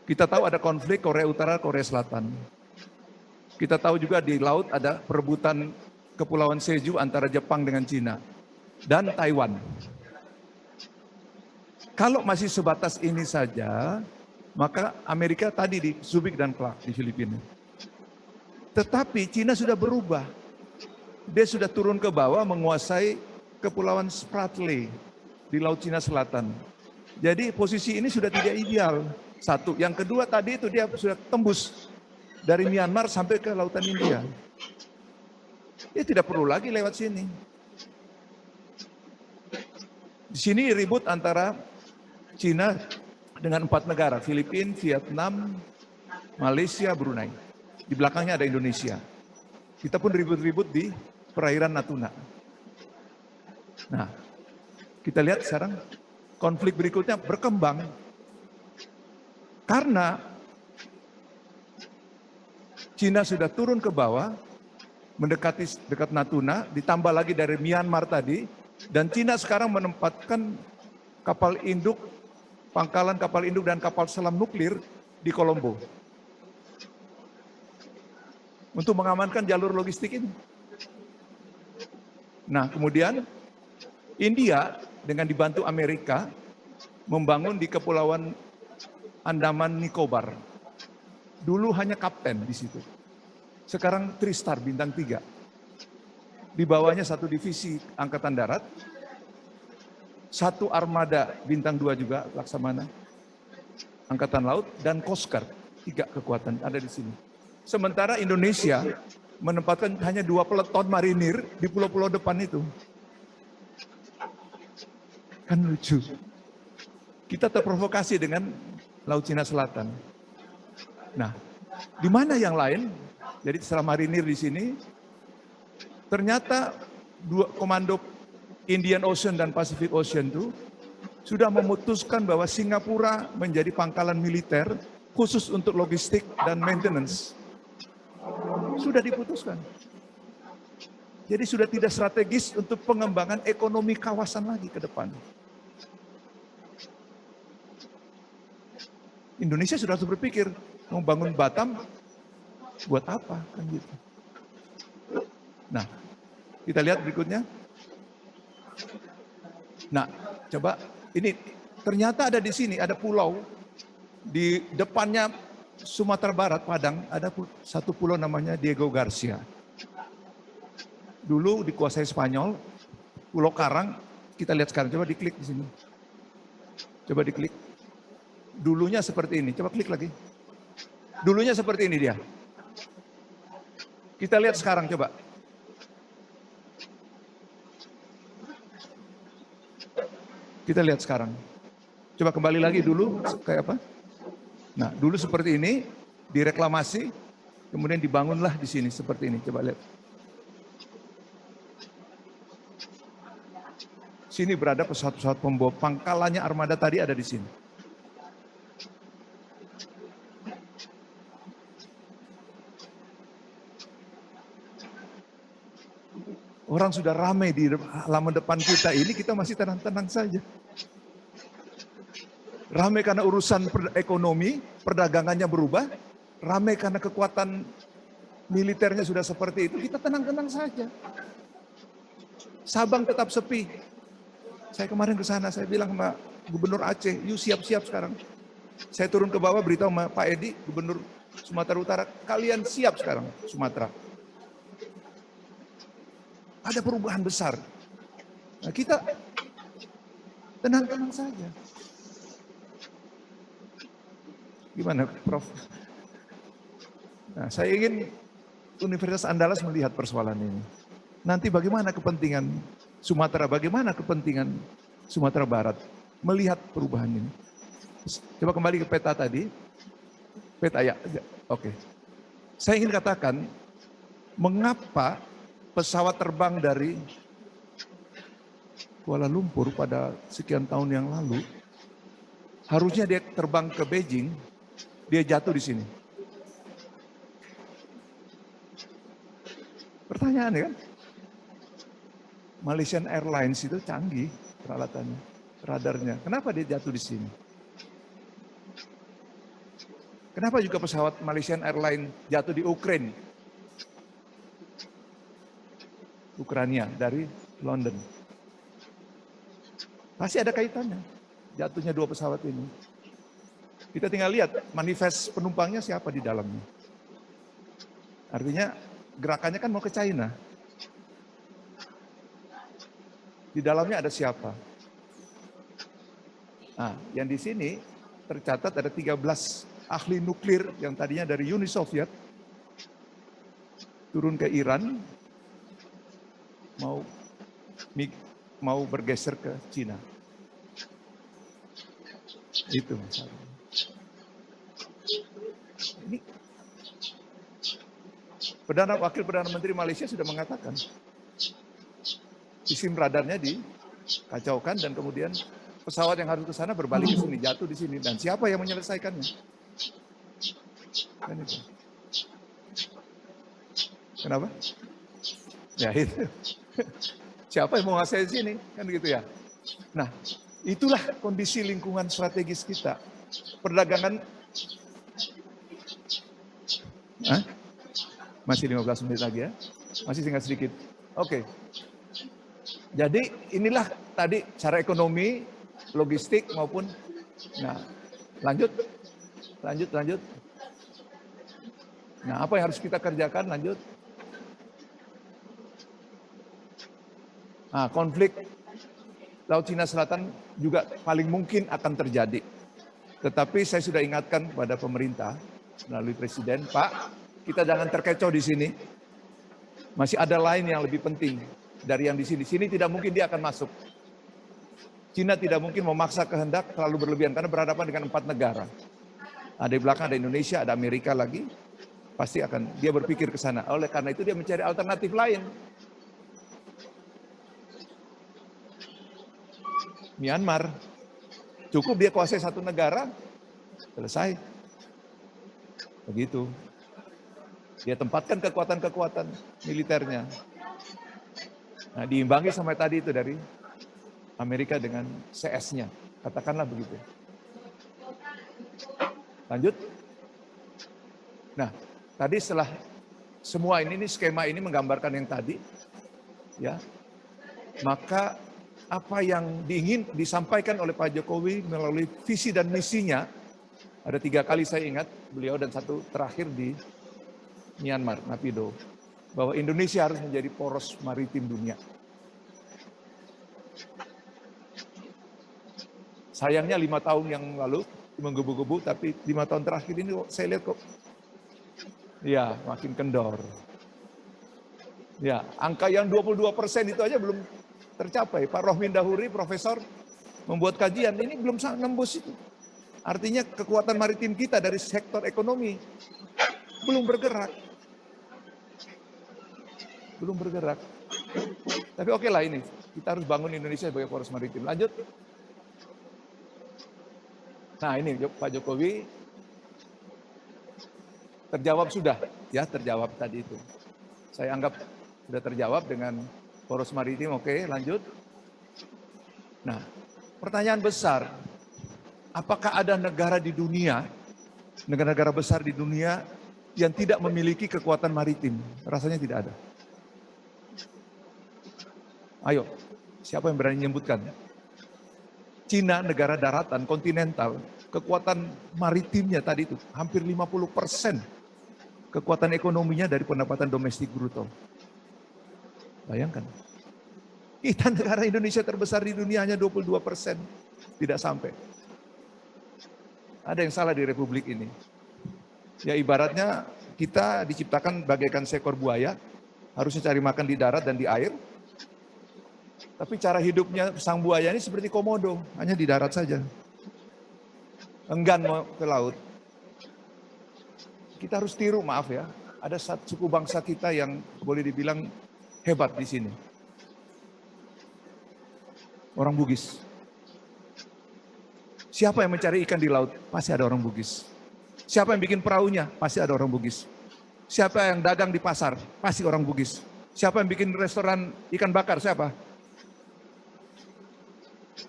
Speaker 3: Kita tahu ada konflik Korea Utara, Korea Selatan. Kita tahu juga di laut ada perebutan Kepulauan Jeju antara Jepang dengan Cina. Dan Taiwan. Kalau masih sebatas ini saja, maka Amerika tadi di Subic dan Clark di Filipina. Tetapi Cina sudah berubah. Dia sudah turun ke bawah menguasai Kepulauan Spratly di Laut Cina Selatan. Jadi posisi ini sudah tidak ideal. Satu. Yang kedua tadi itu dia sudah tembus dari Myanmar sampai ke Lautan India. Dia tidak perlu lagi lewat sini. Di sini ribut antara Cina dengan 4 negara, Filipina, Vietnam, Malaysia, Brunei. Di belakangnya ada Indonesia. Kita pun ribut-ribut di perairan Natuna. Nah, kita lihat sekarang konflik berikutnya berkembang karena Cina sudah turun ke bawah, mendekati dekat Natuna, ditambah lagi dari Myanmar tadi, dan Cina sekarang menempatkan kapal induk, pangkalan kapal induk dan kapal selam nuklir di Kolombo untuk mengamankan jalur logistik ini. Nah, kemudian India dengan dibantu Amerika membangun di Kepulauan Andaman Nicobar. Dulu hanya kapten di situ. Sekarang 3-star bintang 3. Di bawahnya 1 divisi angkatan darat, 1 armada bintang 2 juga Laksamana, angkatan laut, dan Coast Guard. 3 kekuatan ada di sini. Sementara Indonesia menempatkan hanya 2 peleton marinir di pulau-pulau depan itu. Kan lucu. Kita terprovokasi dengan Laut Cina Selatan. Nah, di mana yang lain? Jadi setelah marinir di sini, ternyata 2 komando Indian Ocean dan Pacific Ocean itu sudah memutuskan bahwa Singapura menjadi pangkalan militer khusus untuk logistik dan maintenance. Sudah diputuskan. Jadi sudah tidak strategis untuk pengembangan ekonomi kawasan lagi ke depan. Indonesia sudah harus berpikir, mau bangun Batam, buat apa? Kan gitu. Nah, kita lihat berikutnya. Nah, coba ini ternyata ada di sini, ada pulau di depannya Sumatera Barat, Padang, ada 1 pulau namanya Diego Garcia. Dulu dikuasai Spanyol, Pulau Karang, kita lihat sekarang, coba diklik di sini. Coba diklik. Dulunya seperti ini, coba klik lagi. Dulunya seperti ini dia. Kita lihat sekarang coba. Kita lihat sekarang. Coba kembali lagi dulu, kayak apa? Nah, dulu seperti ini, direklamasi, kemudian dibangunlah di sini, seperti ini. Coba lihat. Sini berada pesawat-pesawat pembawa, pangkalannya armada tadi ada di sini. Orang sudah ramai di halaman depan kita ini, kita masih tenang-tenang saja. Ramai karena urusan ekonomi, perdagangannya berubah, ramai karena kekuatan militernya sudah seperti itu, kita tenang-tenang saja. Sabang tetap sepi. Saya kemarin ke sana, saya bilang sama Gubernur Aceh, yuk siap-siap sekarang. Saya turun ke bawah beritahu sama Pak Edi, Gubernur Sumatera Utara, kalian siap sekarang Sumatera. Ada perubahan besar. Nah, kita tenang-tenang saja. Gimana, Prof? Nah, saya ingin Universitas Andalas melihat persoalan ini. Nanti bagaimana kepentingan Sumatera, bagaimana kepentingan Sumatera Barat melihat perubahan ini. Coba kembali ke peta tadi. Peta ya, oke. Saya ingin katakan, mengapa pesawat terbang dari Kuala Lumpur pada sekian tahun yang lalu, harusnya dia terbang ke Beijing, dia jatuh di sini. Pertanyaannya kan, Malaysian Airlines itu canggih peralatannya, radarnya. Kenapa dia jatuh di sini? Kenapa juga pesawat Malaysian Airlines jatuh di Ukraina dari London? Pasti ada kaitannya, jatuhnya 2 pesawat ini. Kita tinggal lihat manifest penumpangnya siapa di dalamnya. Artinya gerakannya kan mau ke China. Di dalamnya ada siapa? Nah, yang di sini tercatat ada 13 ahli nuklir yang tadinya dari Uni Soviet turun ke Iran, mau bergeser ke Cina. Itu masalahnya. Ini Wakil Perdana Menteri Malaysia sudah mengatakan sistem radarnya dikacaukan dan kemudian pesawat yang harus ke sana berbalik ke sini, jatuh di sini. Dan siapa yang menyelesaikannya? Kan itu. Kenapa? Ya itu. Siapa yang mau ngasih sini? Kan gitu ya. Nah, itulah kondisi lingkungan strategis kita. Perdagangan masih 15 menit lagi ya. Masih tinggal sedikit. Oke. Jadi inilah tadi cara ekonomi, logistik maupun nah, lanjut. Nah, apa yang harus kita kerjakan? Lanjut. Nah, konflik Laut Cina Selatan juga paling mungkin akan terjadi. Tetapi saya sudah ingatkan kepada pemerintah melalui Presiden, Pak, kita jangan terkecoh di sini. Masih ada lain yang lebih penting dari yang di sini. Sini tidak mungkin dia akan masuk. Cina tidak mungkin memaksa kehendak terlalu berlebihan karena berhadapan dengan 4 negara. Ada di belakang, ada Indonesia, ada Amerika lagi. Pasti akan dia berpikir ke sana. Oleh karena itu dia mencari alternatif lain. Myanmar, cukup dia kuasai 1 negara, selesai. Begitu. Dia tempatkan kekuatan-kekuatan militernya. Nah, diimbangi sama tadi itu dari Amerika dengan CS-nya. Katakanlah begitu. Lanjut. Nah, tadi setelah semua ini skema ini menggambarkan yang tadi, ya, maka apa yang disampaikan oleh Pak Jokowi melalui visi dan misinya, ada 3 kali saya ingat beliau dan 1 terakhir di Myanmar, Naypyidaw, bahwa Indonesia harus menjadi poros maritim dunia. Sayangnya 5 tahun yang lalu menggebu-gebu, tapi 5 tahun terakhir ini saya lihat kok, ya makin kendor. Ya, angka yang 22% itu aja belum tercapai. Pak Rohmin Dahuri, profesor, membuat kajian, ini belum nembus itu. Artinya kekuatan maritim kita dari sektor ekonomi belum bergerak. Belum bergerak. Tapi oke lah ini, kita harus bangun Indonesia sebagai poros maritim. Lanjut. Nah ini Pak Jokowi terjawab sudah, ya terjawab tadi itu. Saya anggap sudah terjawab dengan poros maritim, oke, lanjut. Nah, pertanyaan besar, apakah ada negara di dunia, negara-negara besar di dunia yang tidak memiliki kekuatan maritim? Rasanya tidak ada. Ayo, siapa yang berani menyebutkan? Cina, negara daratan, kontinental, kekuatan maritimnya tadi itu hampir 50% kekuatan ekonominya dari pendapatan domestik bruto. Bayangkan, kita negara Indonesia terbesar di dunia hanya 22%, tidak sampai. Ada yang salah di Republik ini. Ya ibaratnya kita diciptakan bagaikan seekor buaya, harusnya cari makan di darat dan di air. Tapi cara hidupnya sang buaya ini seperti komodo, hanya di darat saja. Enggan mau ke laut. Kita harus tiru, maaf ya, ada suku bangsa kita yang boleh dibilang hebat di sini. Orang Bugis. Siapa yang mencari ikan di laut? Pasti ada orang Bugis. Siapa yang bikin perahunya? Pasti ada orang Bugis. Siapa yang dagang di pasar? Pasti orang Bugis. Siapa yang bikin restoran ikan bakar? Siapa?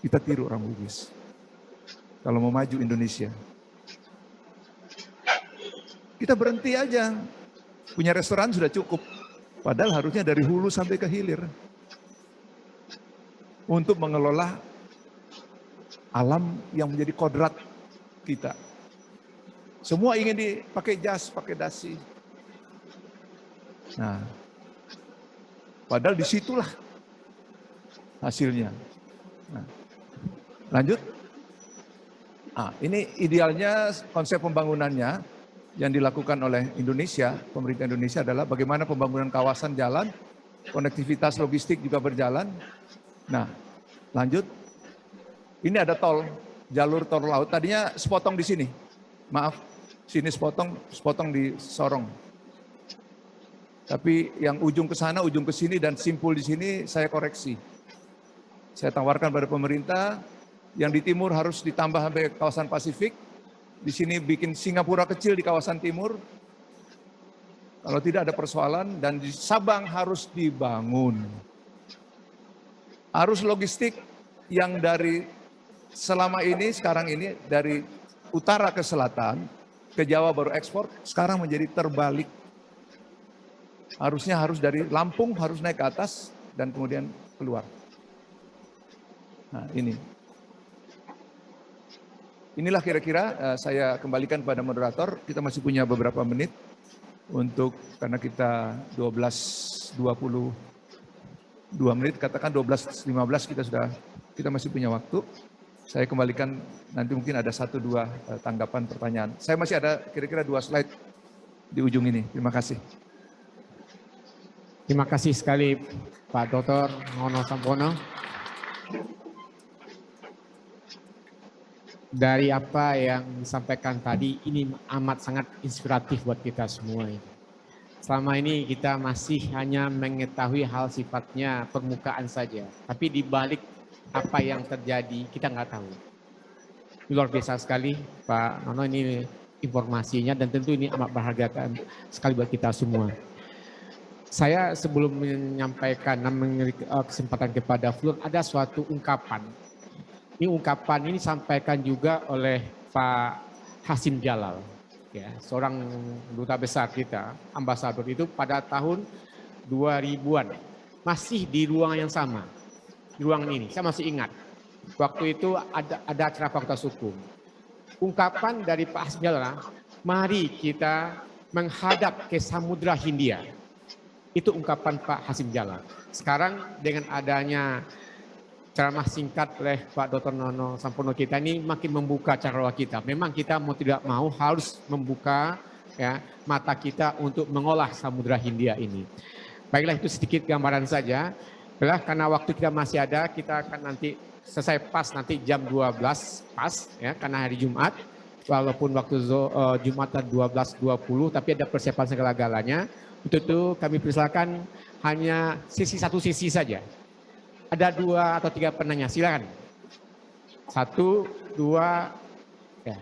Speaker 3: Kita tiru orang Bugis. Kalau mau maju Indonesia. Kita berhenti aja. Punya restoran sudah cukup. Padahal harusnya dari hulu sampai ke hilir. Untuk mengelola alam yang menjadi kodrat kita. Semua ingin dipakai jas, pakai dasi. Nah, padahal disitulah hasilnya. Nah, lanjut. Ini idealnya konsep pembangunannya yang dilakukan oleh Indonesia, pemerintah Indonesia adalah bagaimana pembangunan kawasan jalan, konektivitas logistik juga berjalan. Nah, lanjut. Ini ada tol, jalur tol laut. Tadinya sepotong di sini. Maaf, sini sepotong di Sorong. Tapi yang ujung ke sana, ujung ke sini, dan simpul di sini saya koreksi. Saya tawarkan pada pemerintah, yang di timur harus ditambah sampai kawasan Pasifik. Di sini bikin Singapura kecil di kawasan timur. Kalau tidak ada persoalan, dan di Sabang harus dibangun. Arus logistik yang dari selama ini, sekarang ini, dari utara ke selatan, ke Jawa baru ekspor, sekarang menjadi terbalik. Harusnya harus dari Lampung harus naik ke atas dan kemudian keluar. Nah ini. Inilah kira-kira saya kembalikan pada moderator. Kita masih punya beberapa menit untuk, karena kita 12.22 menit, katakan 12.15 kita masih punya waktu. Saya kembalikan nanti mungkin ada 1-2 tanggapan pertanyaan. Saya masih ada kira-kira 2 slide di ujung ini. Terima kasih.
Speaker 2: Terima kasih sekali Pak Dr. Nono Sampono. Dari apa yang disampaikan tadi, ini amat sangat inspiratif buat kita semua. Selama ini kita masih hanya mengetahui hal sifatnya permukaan saja. Tapi di balik apa yang terjadi kita nggak tahu. Luar biasa sekali Pak Nono ini informasinya, dan tentu ini amat berharga sekali buat kita semua. Saya sebelum menyampaikan kesempatan kepada Flur, ada suatu ungkapan. Ini ungkapan ini disampaikan juga oleh Pak Hasim Jalal, ya, seorang duta besar kita, ambasador itu pada tahun 2000-an, masih di ruang yang sama, di ruangan ini. Saya masih ingat, waktu itu ada acara Fakultas Hukum. Ungkapan dari Pak Hasim Jalal, mari kita menghadap ke Samudra Hindia. Itu ungkapan Pak Hasim Jalal. Sekarang dengan adanya ceramah singkat oleh Pak Dr. Nono Sampono kita ini makin membuka cakrawala kita. Memang kita mau tidak mau harus membuka ya mata kita untuk mengolah Samudra Hindia ini. Baiklah, itu sedikit gambaran saja. Baiklah, karena waktu kita masih ada, kita akan nanti selesai pas nanti jam 12 pas ya, karena hari Jumat. Walaupun waktu Jumatan 12.20 tapi ada persiapan segala-galanya. Untuk itu kami persilakan hanya satu sisi saja. Ada 2 atau 3 penanya, silakan. 1, 2, ya.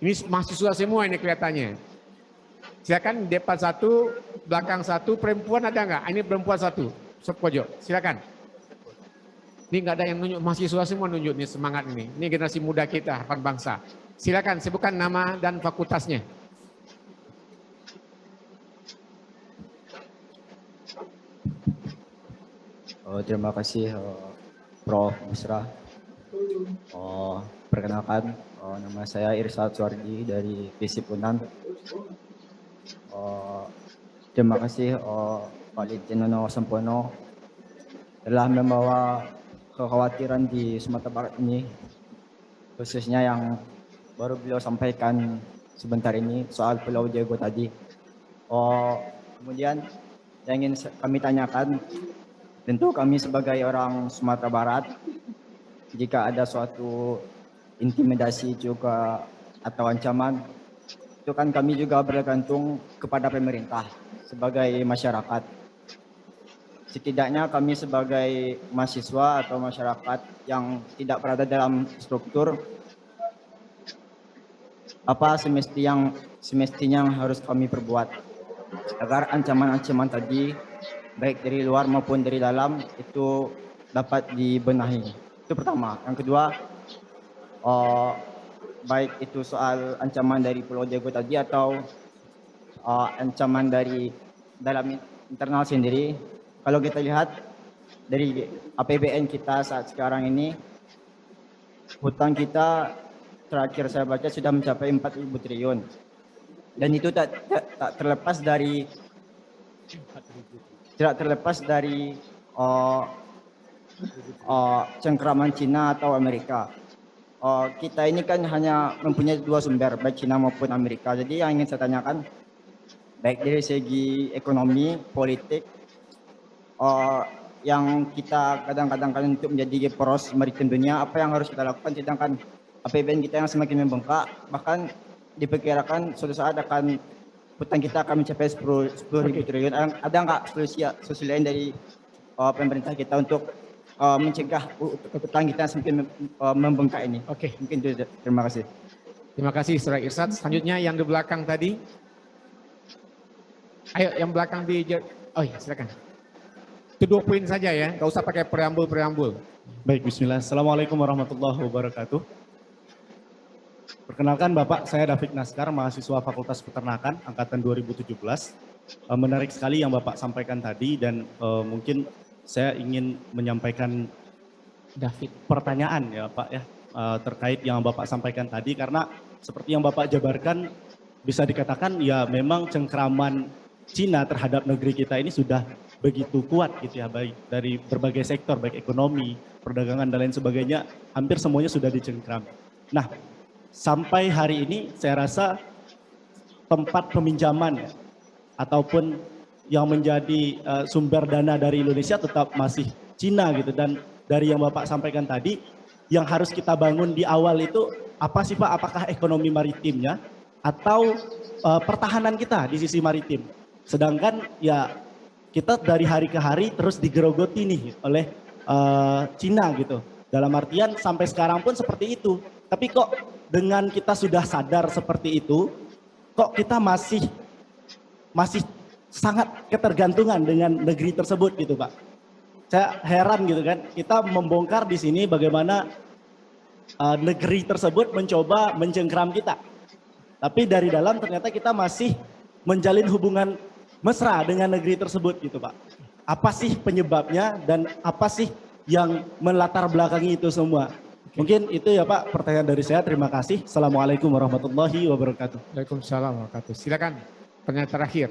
Speaker 2: Ini mahasiswa semua ini kelihatannya. Silakan, depan 1, belakang 1, perempuan ada nggak? Ini perempuan 1, pojok, silakan. Ini nggak ada yang nunjuk, mahasiswa semua nunjuk nih, semangat ini. Ini generasi muda kita, harapan bangsa. Silakan, sebutkan nama dan fakultasnya.
Speaker 4: Terima kasih Prof. Busra. Perkenalkan, nama saya Irsal Suardi dari FISIP Unan. Terima kasih Pak Litjen Nono Sampono telah membawa kekhawatiran di Sumatera Barat ini, khususnya yang baru beliau sampaikan sebentar ini soal Pulau Jago tadi. Kemudian yang ingin kami tanyakan, tentu kami sebagai orang Sumatera Barat, jika ada suatu intimidasi juga atau ancaman, itu kan kami juga bergantung kepada pemerintah sebagai masyarakat. Setidaknya kami sebagai mahasiswa atau masyarakat yang tidak berada dalam struktur, apa semestinya yang harus kami perbuat agar ancaman-ancaman tadi baik dari luar maupun dari dalam itu dapat dibenahi. Itu pertama. Yang kedua, baik itu soal ancaman dari Pulau Jago tadi atau ancaman dari dalam internal sendiri. Kalau kita lihat dari APBN kita saat sekarang ini, hutang kita terakhir saya baca sudah mencapai 4.000 triliun. Dan itu tak terlepas dari cengkraman Cina atau Amerika. Kita ini kan hanya mempunyai 2 sumber, baik Cina maupun Amerika. Jadi yang ingin saya tanyakan, baik dari segi ekonomi, politik, yang kita kadang-kadang untuk menjadi poros maritim dunia, apa yang harus kita lakukan, sedangkan APBN kita yang semakin membengkak, bahkan diperkirakan suatu saat akan hutang kita akan mencapai 10.000 triliun. Ada nggak solusi lain dari pemerintah kita untuk mencegah hutang kita sampai membengkak ini?
Speaker 2: Oke.
Speaker 4: Mungkin itu. Terima kasih.
Speaker 2: Terima kasih Saudara Irsad. Selanjutnya yang di belakang tadi. Ayo yang belakang oh iya silakan. Itu 2 poin saja ya, nggak usah pakai preambul.
Speaker 5: Baik, bismillah. Assalamualaikum warahmatullahi wabarakatuh. Perkenalkan Bapak, saya David Naskar, mahasiswa Fakultas Peternakan, angkatan 2017. Menarik sekali yang Bapak sampaikan tadi dan mungkin saya ingin menyampaikan
Speaker 2: David.
Speaker 5: pertanyaan ya Pak ya, terkait yang Bapak sampaikan tadi, karena seperti yang Bapak jabarkan bisa dikatakan ya memang cengkraman Cina terhadap negeri kita ini sudah begitu kuat gitu ya, baik dari berbagai sektor, baik ekonomi, perdagangan dan lain sebagainya, hampir semuanya sudah dicengkram. Nah, sampai hari ini saya rasa tempat peminjaman ya, ataupun yang menjadi sumber dana dari Indonesia tetap masih Cina gitu, dan dari yang Bapak sampaikan tadi, yang harus kita bangun di awal itu apa sih Pak? Apakah ekonomi maritimnya atau pertahanan kita di sisi maritim? Sedangkan ya kita dari hari ke hari terus digerogoti nih oleh Cina gitu. Dalam artian sampai sekarang pun seperti itu. Tapi kok dengan kita sudah sadar seperti itu, kok kita masih sangat ketergantungan dengan negeri tersebut gitu Pak. Saya heran gitu kan, kita membongkar di sini bagaimana negeri tersebut mencoba mencengkram kita. Tapi dari dalam ternyata kita masih menjalin hubungan mesra dengan negeri tersebut gitu Pak. Apa sih penyebabnya dan apa sih yang melatar belakangi itu semua? Mungkin itu ya Pak pertanyaan dari saya. Terima kasih. Assalamualaikum warahmatullahi wabarakatuh.
Speaker 2: Waalaikumsalam warahmatullahi wabarakatuh. Silakan pertanyaan terakhir.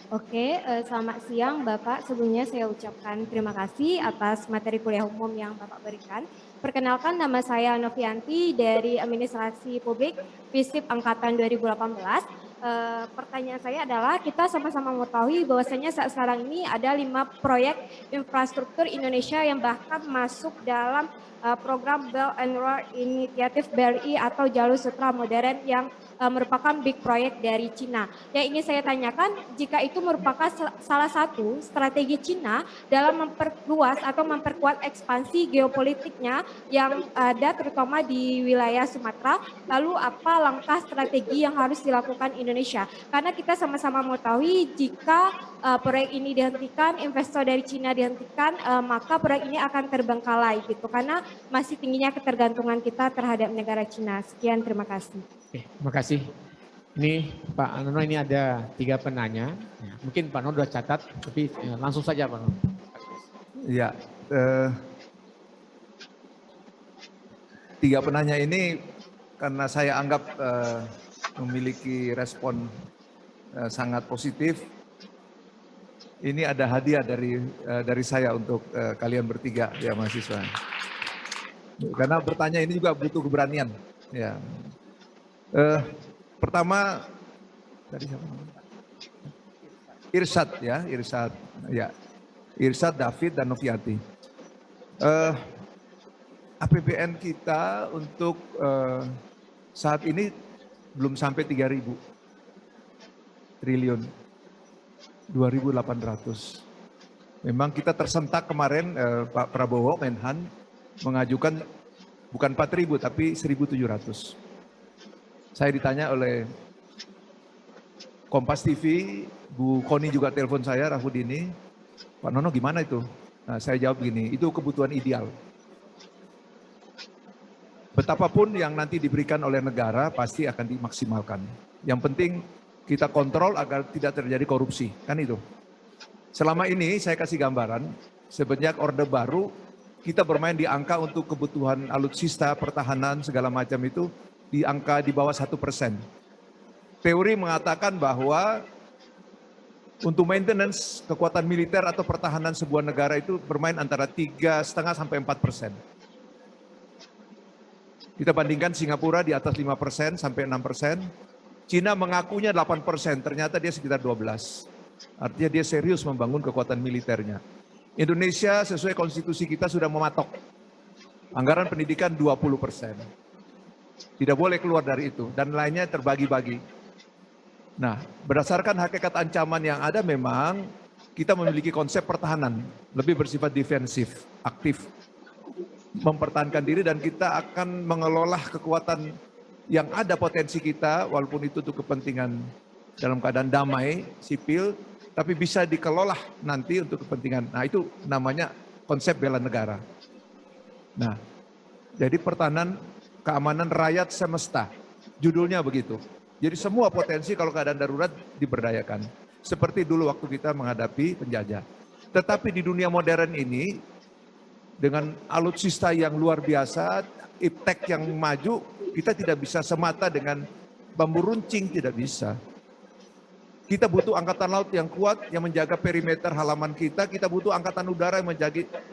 Speaker 6: Oke, selamat siang Bapak. Sebelumnya saya ucapkan terima kasih atas materi kuliah umum yang Bapak berikan. Perkenalkan, nama saya Novianti dari Administrasi Publik FISIP Angkatan 2018. Pertanyaan saya adalah, kita sama-sama mengetahui bahwasanya saat sekarang ini ada 5 proyek infrastruktur Indonesia yang bahkan masuk dalam program Belt and Road Initiative BRI atau Jalur Sutra Modern yang merupakan big proyek dari Cina. Yang ingin saya tanyakan, jika itu merupakan salah satu strategi Cina dalam memperluas atau memperkuat ekspansi geopolitiknya yang ada terutama di wilayah Sumatera, lalu apa langkah strategi yang harus dilakukan Indonesia? Karena kita sama-sama mengetahui jika proyek ini dihentikan, investor dari Cina dihentikan, maka proyek ini akan terbengkalai gitu, karena masih tingginya ketergantungan kita terhadap negara Cina. Sekian, terima kasih.
Speaker 2: Oke, terima kasih. Ini Pak Nono, ini ada 3 penanya. Ya, mungkin Pak Nono sudah catat, tapi langsung saja Pak Nono.
Speaker 3: Ya, 3 penanya ini karena saya anggap memiliki respon sangat positif. Ini ada hadiah dari saya untuk kalian bertiga ya mahasiswa. Karena bertanya ini juga butuh keberanian. Ya. Pertama tadi siapa namanya? Irsad ya, Irsad. Ya. Irsad, David dan Novianti. APBN kita untuk saat ini belum sampai 3.000 triliun. 2.800. Memang kita tersentak kemarin Pak Prabowo Menhan mengajukan bukan 4.000 tapi 1.700. Saya ditanya oleh Kompas TV, Bu Koni juga telepon saya, Rahudini, Pak Nono gimana itu? Nah, saya jawab gini, itu kebutuhan ideal. Betapapun yang nanti diberikan oleh negara pasti akan dimaksimalkan. Yang penting kita kontrol agar tidak terjadi korupsi, kan itu. Selama ini saya kasih gambaran, sebanyak orde baru kita bermain di angka untuk kebutuhan alutsista, pertahanan, segala macam itu di angka di bawah 1%. Teori mengatakan bahwa untuk maintenance kekuatan militer atau pertahanan sebuah negara itu bermain antara 3,5 sampai 4%. Kita bandingkan Singapura di atas 5% sampai 6%. Cina mengakunya 8%, ternyata dia sekitar 12%. Artinya dia serius membangun kekuatan militernya. Indonesia sesuai konstitusi kita sudah mematok anggaran pendidikan 20%. Tidak boleh keluar dari itu. Dan lainnya terbagi-bagi. Nah, berdasarkan hakikat ancaman yang ada memang kita memiliki konsep pertahanan. Lebih bersifat defensif, aktif. Mempertahankan diri dan kita akan mengelola kekuatan yang ada potensi kita, walaupun itu untuk kepentingan dalam keadaan damai, sipil, tapi bisa dikelola nanti untuk kepentingan. Nah, itu namanya konsep bela negara. Nah, jadi pertahanan keamanan rakyat semesta, judulnya begitu. Jadi semua potensi kalau keadaan darurat diberdayakan. Seperti dulu waktu kita menghadapi penjajah. Tetapi di dunia modern ini, dengan alutsista yang luar biasa, iptek yang maju, kita tidak bisa semata dengan bambu runcing, tidak bisa. Kita butuh angkatan laut yang kuat, yang menjaga perimeter halaman kita. Kita butuh angkatan udara yang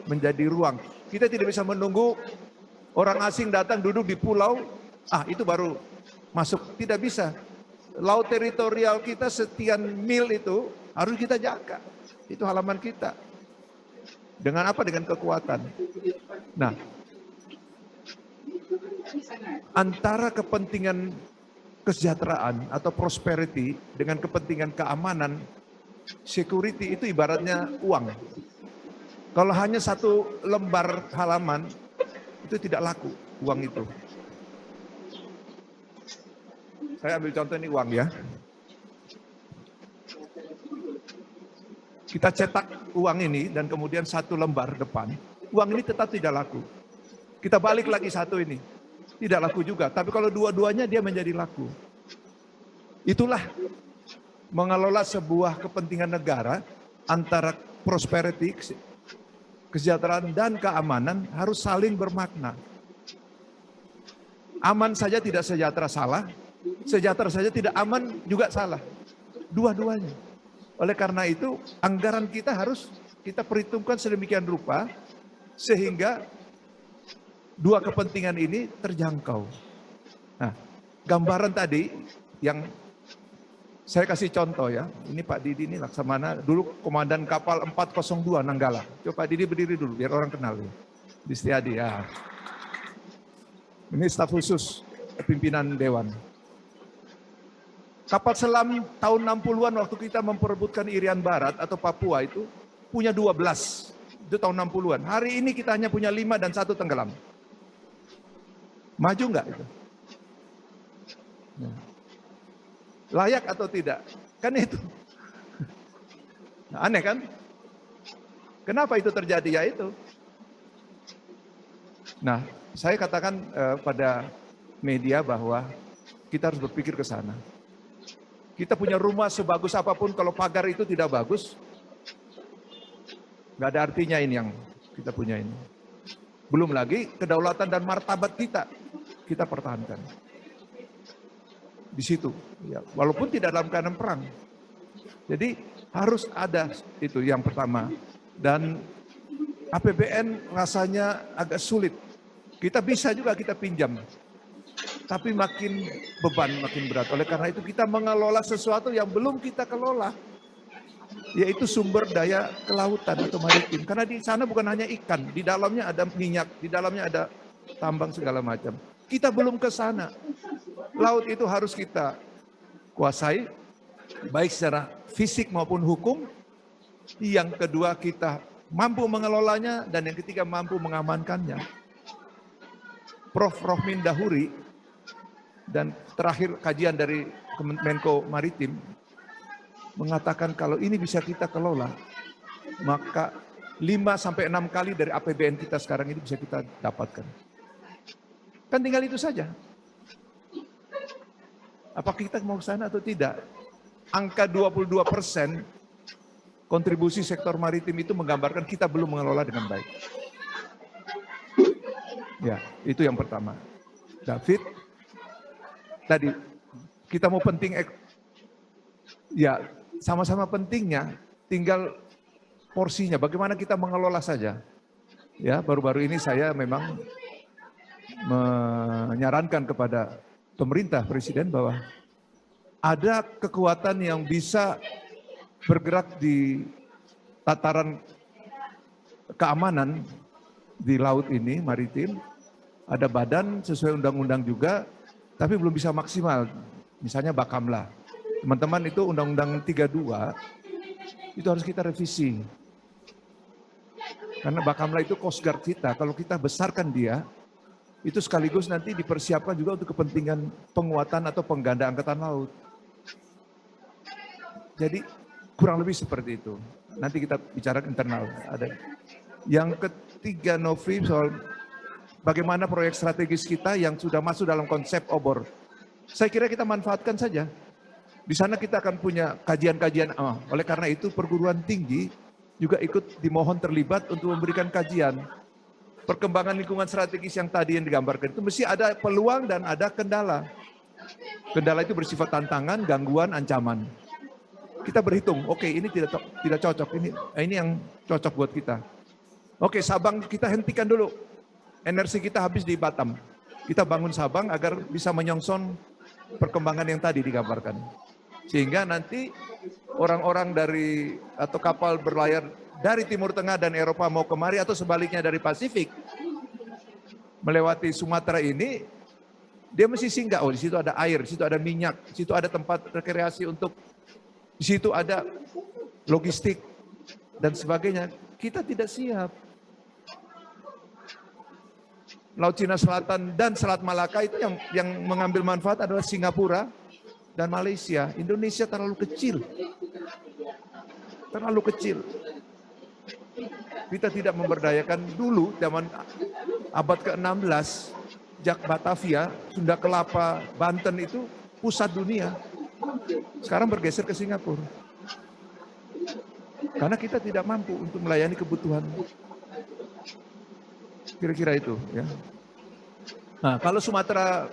Speaker 3: menjadi ruang. Kita tidak bisa menunggu orang asing datang duduk di pulau, itu baru masuk. Tidak bisa. Laut teritorial kita sekian mil itu harus kita jaga. Itu halaman kita. Dengan apa? Dengan kekuatan. Nah, antara kepentingan kesejahteraan atau prosperity dengan kepentingan keamanan, security itu ibaratnya uang. Kalau hanya satu lembar halaman, itu tidak laku uang itu. Saya ambil contoh ini uang ya. Kita cetak uang ini dan kemudian satu lembar depan, uang ini tetap tidak laku. Kita balik lagi satu ini, tidak laku juga. Tapi kalau dua-duanya dia menjadi laku. Itulah mengelola sebuah kepentingan negara antara prosperity, kesejahteraan dan keamanan harus saling bermakna. Aman saja tidak sejahtera salah, sejahtera saja tidak aman juga salah. Dua-duanya. Oleh karena itu anggaran kita harus kita perhitungkan sedemikian rupa sehingga dua kepentingan ini terjangkau. Nah, gambaran tadi yang saya kasih contoh ya, ini Pak Didi ini Laksamana, dulu komandan kapal 402 Nanggala. Coba Pak Didi berdiri dulu biar orang kenal ya. Di Setiadi ya. Ini staf khusus pimpinan Dewan. Kapal selam tahun 60-an waktu kita memperebutkan Irian Barat atau Papua itu punya 12. Itu tahun 60-an. Hari ini kita hanya punya 5 dan 1 tenggelam. Maju enggak itu? Layak atau tidak? Kan itu. Aneh kan? Kenapa itu terjadi? Ya itu. Nah, saya katakan pada media bahwa kita harus berpikir ke sana. Kita punya rumah sebagus apapun, kalau pagar itu tidak bagus, nggak ada artinya ini yang kita punya ini. Belum lagi kedaulatan dan martabat kita pertahankan. Di situ, ya, walaupun tidak dalam keadaan perang. Jadi harus ada itu yang pertama. Dan APBN rasanya agak sulit. Kita bisa juga kita pinjam. Tapi makin beban, makin berat. Oleh karena itu kita mengelola sesuatu yang belum kita kelola. Yaitu sumber daya kelautan atau maritim. Karena di sana bukan hanya ikan. Di dalamnya ada minyak, di dalamnya ada tambang segala macam. Kita belum ke sana. Laut itu harus kita kuasai. Baik secara fisik maupun hukum. Yang kedua kita mampu mengelolanya. Dan yang ketiga mampu mengamankannya. Prof. Rohmin Dahuri dan terakhir kajian dari Menko Maritim mengatakan kalau ini bisa kita kelola, maka 5-6 kali dari APBN kita sekarang ini bisa kita dapatkan. Kan tinggal itu saja. Apa kita mau ke sana atau tidak? Angka 22% kontribusi sektor maritim itu menggambarkan kita belum mengelola dengan baik. Ya, itu yang pertama. David, tadi kita mau penting, ya sama-sama pentingnya, tinggal porsinya, bagaimana kita mengelola saja. Ya, baru-baru ini saya memang menyarankan kepada pemerintah, presiden bahwa ada kekuatan yang bisa bergerak di tataran keamanan di laut ini, maritim. Ada badan sesuai undang-undang juga tapi belum bisa maksimal. Misalnya Bakamla. Teman-teman itu Undang-Undang 32 itu harus kita revisi. Karena Bakamla itu Coast Guard kita, kalau kita besarkan dia, itu sekaligus nanti dipersiapkan juga untuk kepentingan penguatan atau pengganda angkatan laut. Jadi kurang lebih seperti itu. Nanti kita bicara internal. Ada. Yang ketiga Novi soal bagaimana proyek strategis kita yang sudah masuk dalam konsep obor. Saya kira kita manfaatkan saja. Di sana kita akan punya kajian-kajian. Oleh karena itu perguruan tinggi juga ikut dimohon terlibat untuk memberikan kajian. Perkembangan lingkungan strategis yang tadi yang digambarkan itu mesti ada peluang dan ada kendala. Kendala itu bersifat tantangan, gangguan, ancaman. Kita berhitung, oke, ini tidak cocok, ini yang cocok buat kita. Oke, Sabang kita hentikan dulu. Energi kita habis di Batam. Kita bangun Sabang agar bisa menyongsong perkembangan yang tadi digambarkan. Sehingga nanti orang-orang dari atau kapal berlayar dari Timur Tengah dan Eropa mau kemari atau sebaliknya dari Pasifik melewati Sumatera ini, dia mesti singgah. Oh, di situ ada air, di situ ada minyak, di situ ada tempat rekreasi untuk, di situ ada logistik dan sebagainya. Kita tidak siap. Laut Cina Selatan dan Selat Malaka itu yang mengambil manfaat adalah Singapura dan Malaysia. Indonesia terlalu kecil. Terlalu kecil. Kita tidak memberdayakan dulu zaman abad ke-16, Jak Batavia, Sunda Kelapa, Banten itu pusat dunia. Sekarang bergeser ke Singapura. Karena kita tidak mampu untuk melayani kebutuhan. Kira-kira itu ya. Nah, kalau Sumatera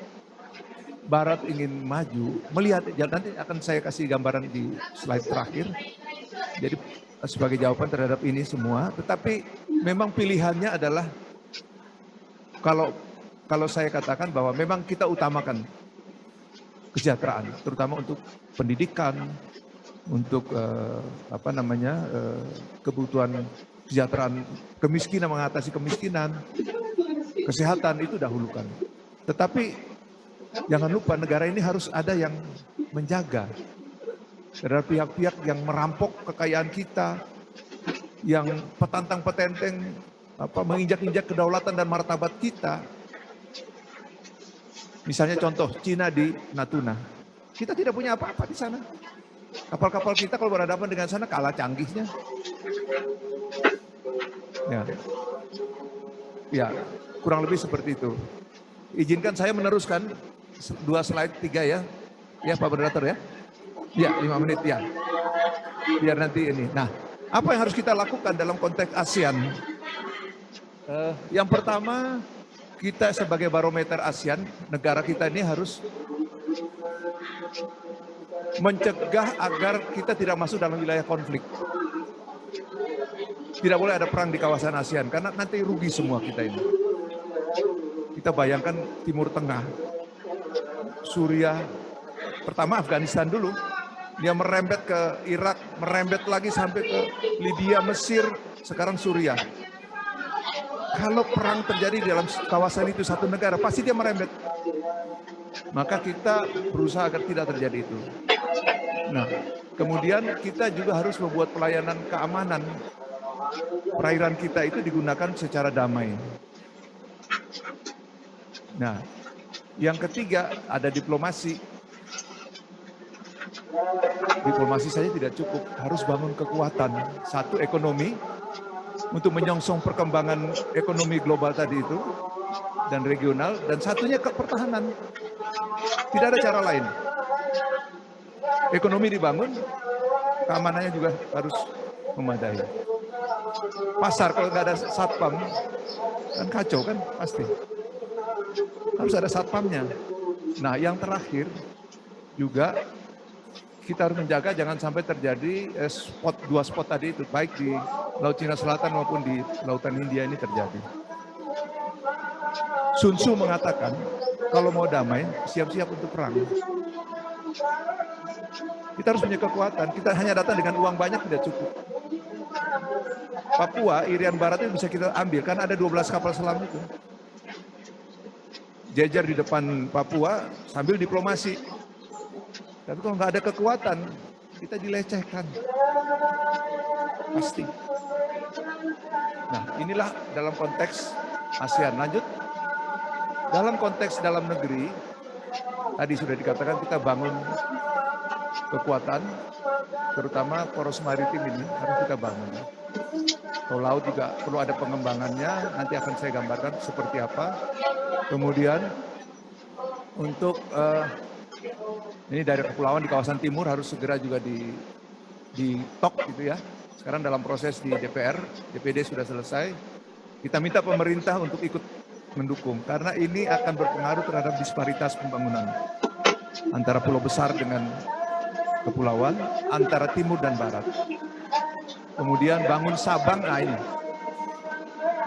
Speaker 3: Barat ingin maju, melihat, nanti akan saya kasih gambaran di slide terakhir. Jadi sebagai jawaban terhadap ini semua, tetapi memang pilihannya adalah kalau saya katakan bahwa memang kita utamakan kesejahteraan, terutama untuk pendidikan, untuk kebutuhan kesejahteraan, kemiskinan, mengatasi kemiskinan, kesehatan itu dahulukan. Tetapi jangan lupa negara ini harus ada yang menjaga. Ada pihak-pihak yang merampok kekayaan kita, yang petantang-petenteng, menginjak-injak kedaulatan dan martabat kita. Misalnya contoh Cina di Natuna. Kita tidak punya apa-apa di sana. Kapal-kapal kita kalau berhadapan dengan sana kalah canggihnya. Ya, kurang lebih seperti itu. Izinkan saya meneruskan 2 slide 3 ya. Ya Pak Moderator ya. Ya 5 menit ya. Biar nanti ini. Nah, apa yang harus kita lakukan dalam konteks ASEAN? Yang pertama, kita sebagai barometer ASEAN, negara kita ini harus mencegah agar kita tidak masuk dalam wilayah konflik. Tidak boleh ada perang di kawasan ASEAN, karena nanti rugi semua kita ini. Kita bayangkan Timur Tengah, Suriah, pertama Afghanistan dulu, dia merembet ke Irak, merembet lagi sampai ke Libya, Mesir, sekarang Suriah. Kalau perang terjadi di dalam kawasan itu satu negara, pasti dia merembet. Maka kita berusaha agar tidak terjadi itu. Nah, kemudian kita juga harus membuat pelayanan keamanan perairan kita itu digunakan secara damai. Nah, yang ketiga ada diplomasi. Diplomasi saja tidak cukup, harus bangun kekuatan. Satu, ekonomi, untuk menyongsong perkembangan ekonomi global tadi itu, dan regional, dan satunya pertahanan. Tidak ada cara lain. Ekonomi dibangun, keamanannya juga harus memadai. Pasar kalau nggak ada satpam, kan kacau kan pasti. Harus ada satpamnya. Nah, yang terakhir juga kita harus menjaga jangan sampai terjadi dua spot tadi itu, baik di Laut Cina Selatan maupun di Lautan Hindia ini terjadi. Sun Tzu mengatakan, kalau mau damai, siap-siap untuk perang. Kita harus punya kekuatan, kita hanya datang dengan uang banyak tidak cukup. Papua, Irian Barat itu bisa kita ambil, karena ada 12 kapal selam itu. jejer di depan Papua sambil diplomasi. Tapi kalau nggak ada kekuatan, kita dilecehkan. Pasti. Nah, inilah dalam konteks ASEAN. Lanjut. Dalam konteks dalam negeri, tadi sudah dikatakan kita bangun kekuatan, terutama poros maritim ini harus kita bangun. Tol laut juga perlu ada pengembangannya, nanti akan saya gambarkan seperti apa. Kemudian untuk ini dari kepulauan di kawasan timur harus segera juga di tok gitu ya. Sekarang dalam proses di DPR, DPD sudah selesai. Kita minta pemerintah untuk ikut mendukung karena ini akan berpengaruh terhadap disparitas pembangunan antara pulau besar dengan kepulauan, antara timur dan barat. Kemudian bangun Sabang, nah ini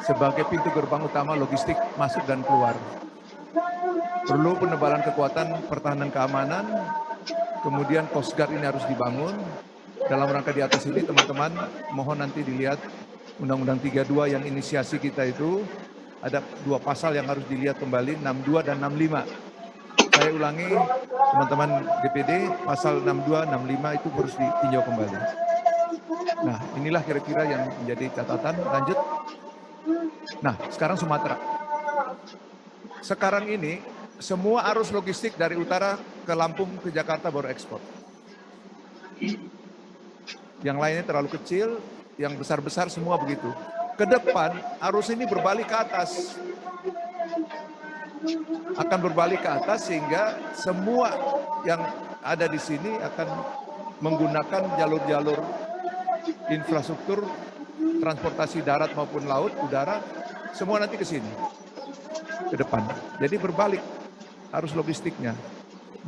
Speaker 3: sebagai pintu gerbang utama logistik masuk dan keluar. Perlu penebalan kekuatan pertahanan keamanan, kemudian Coast Guard ini harus dibangun. Dalam rangka di atas ini teman-teman mohon nanti dilihat Undang-Undang 32 yang inisiasi kita itu ada 2 pasal yang harus dilihat kembali, 62 dan 65. Saya ulangi teman-teman DPD, pasal 62, 65 itu harus ditinjau kembali. Nah inilah kira-kira yang menjadi catatan. Lanjut. Nah sekarang Sumatera. Sekarang ini semua arus logistik dari utara ke Lampung ke Jakarta baru ekspor. Yang lainnya terlalu kecil, yang besar-besar semua begitu. Ke depan arus ini berbalik ke atas. Akan berbalik ke atas sehingga semua yang ada di sini akan menggunakan jalur-jalur infrastruktur transportasi darat maupun laut, udara, semua nanti ke sini. Ke depan. Jadi berbalik arus logistiknya.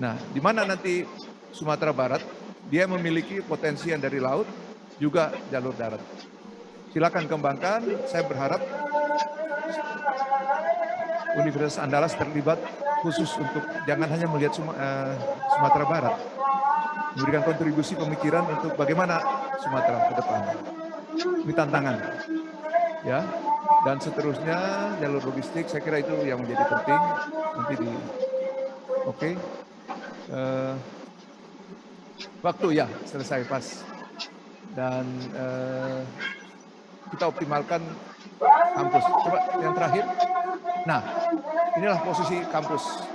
Speaker 3: Nah, di mana nanti Sumatera Barat, dia memiliki potensi yang dari laut, juga jalur darat. Silakan kembangkan, saya berharap Universitas Andalas terlibat khusus untuk jangan hanya melihat Sumatera Barat, memberikan kontribusi pemikiran untuk bagaimana Sumatera ke depan. Ini tantangan, ya. Dan seterusnya jalur logistik, saya kira itu yang menjadi penting nanti di. Oke. Waktu ya selesai pas. Dan kita optimalkan kampus. Coba yang terakhir. Nah, inilah posisi kampus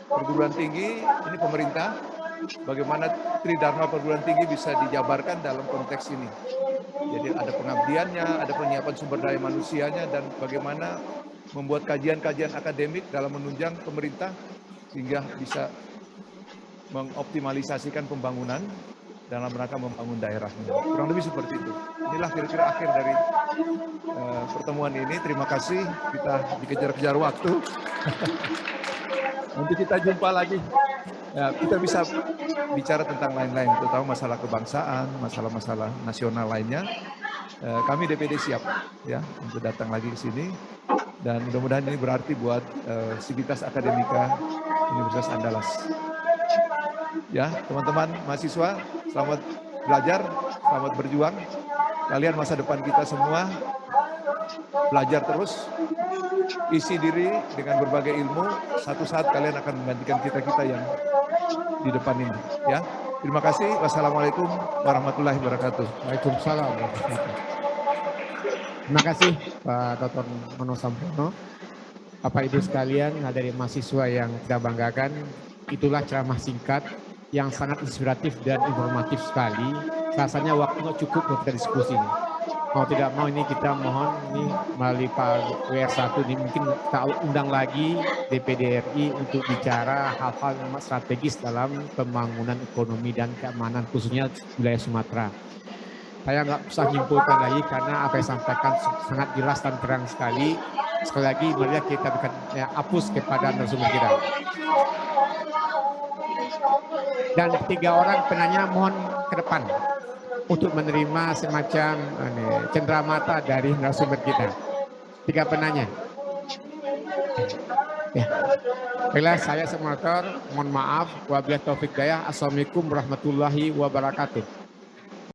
Speaker 3: perguruan tinggi, ini pemerintah. Bagaimana Tridharma perguruan tinggi bisa dijabarkan dalam konteks ini. Jadi ada pengabdiannya, ada penyiapan sumber daya manusianya, dan bagaimana membuat kajian-kajian akademik dalam menunjang pemerintah sehingga bisa mengoptimalisasikan pembangunan dalam rangka membangun daerahnya. Kurang lebih seperti itu. Inilah kira-kira akhir dari pertemuan ini. Terima kasih, kita dikejar-kejar waktu. Nanti kita jumpa lagi. Ya, kita bisa bicara tentang lain-lain, terutama masalah kebangsaan, masalah-masalah nasional lainnya. Kami DPD siap ya untuk datang lagi ke sini, dan mudah-mudahan ini berarti buat Sivitas Akademika Universitas Andalas. Ya, teman-teman mahasiswa, selamat belajar, selamat berjuang. Kalian masa depan kita semua. Belajar terus, isi diri dengan berbagai ilmu. Satu saat kalian akan menggantikan kita-kita yang di depan ini. Ya, terima kasih. Wassalamualaikum warahmatullahi wabarakatuh.
Speaker 2: Waalaikumsalam. Terima kasih Pak Dr. Mano Sampono. Bapak Ibu sekalian, dari mahasiswa yang kita banggakan, itulah ceramah singkat yang sangat inspiratif dan informatif sekali. Rasanya waktunya cukup untuk kita diskusi ini. Mau tidak mau ini kita mohon ini melalui Pak WR1 ini mungkin kita undang lagi DPD RI untuk bicara hal-hal yang strategis dalam pembangunan ekonomi dan keamanan khususnya wilayah Sumatera. Saya nggak usah nyimpulkan lagi karena apa yang sampaikan sangat jelas dan terang sekali. Sekali lagi melihat kita bukan ya, hapus kepada narasumber kita. Dan 3 orang penanya mohon ke depan untuk menerima semacam cenderamata dari narasumber kita. 3 penanya. Ya. Baiklah, saya Semanator, mohon maaf. Wabillahi taufiq hidayah. Assalamualaikum warahmatullahi wabarakatuh.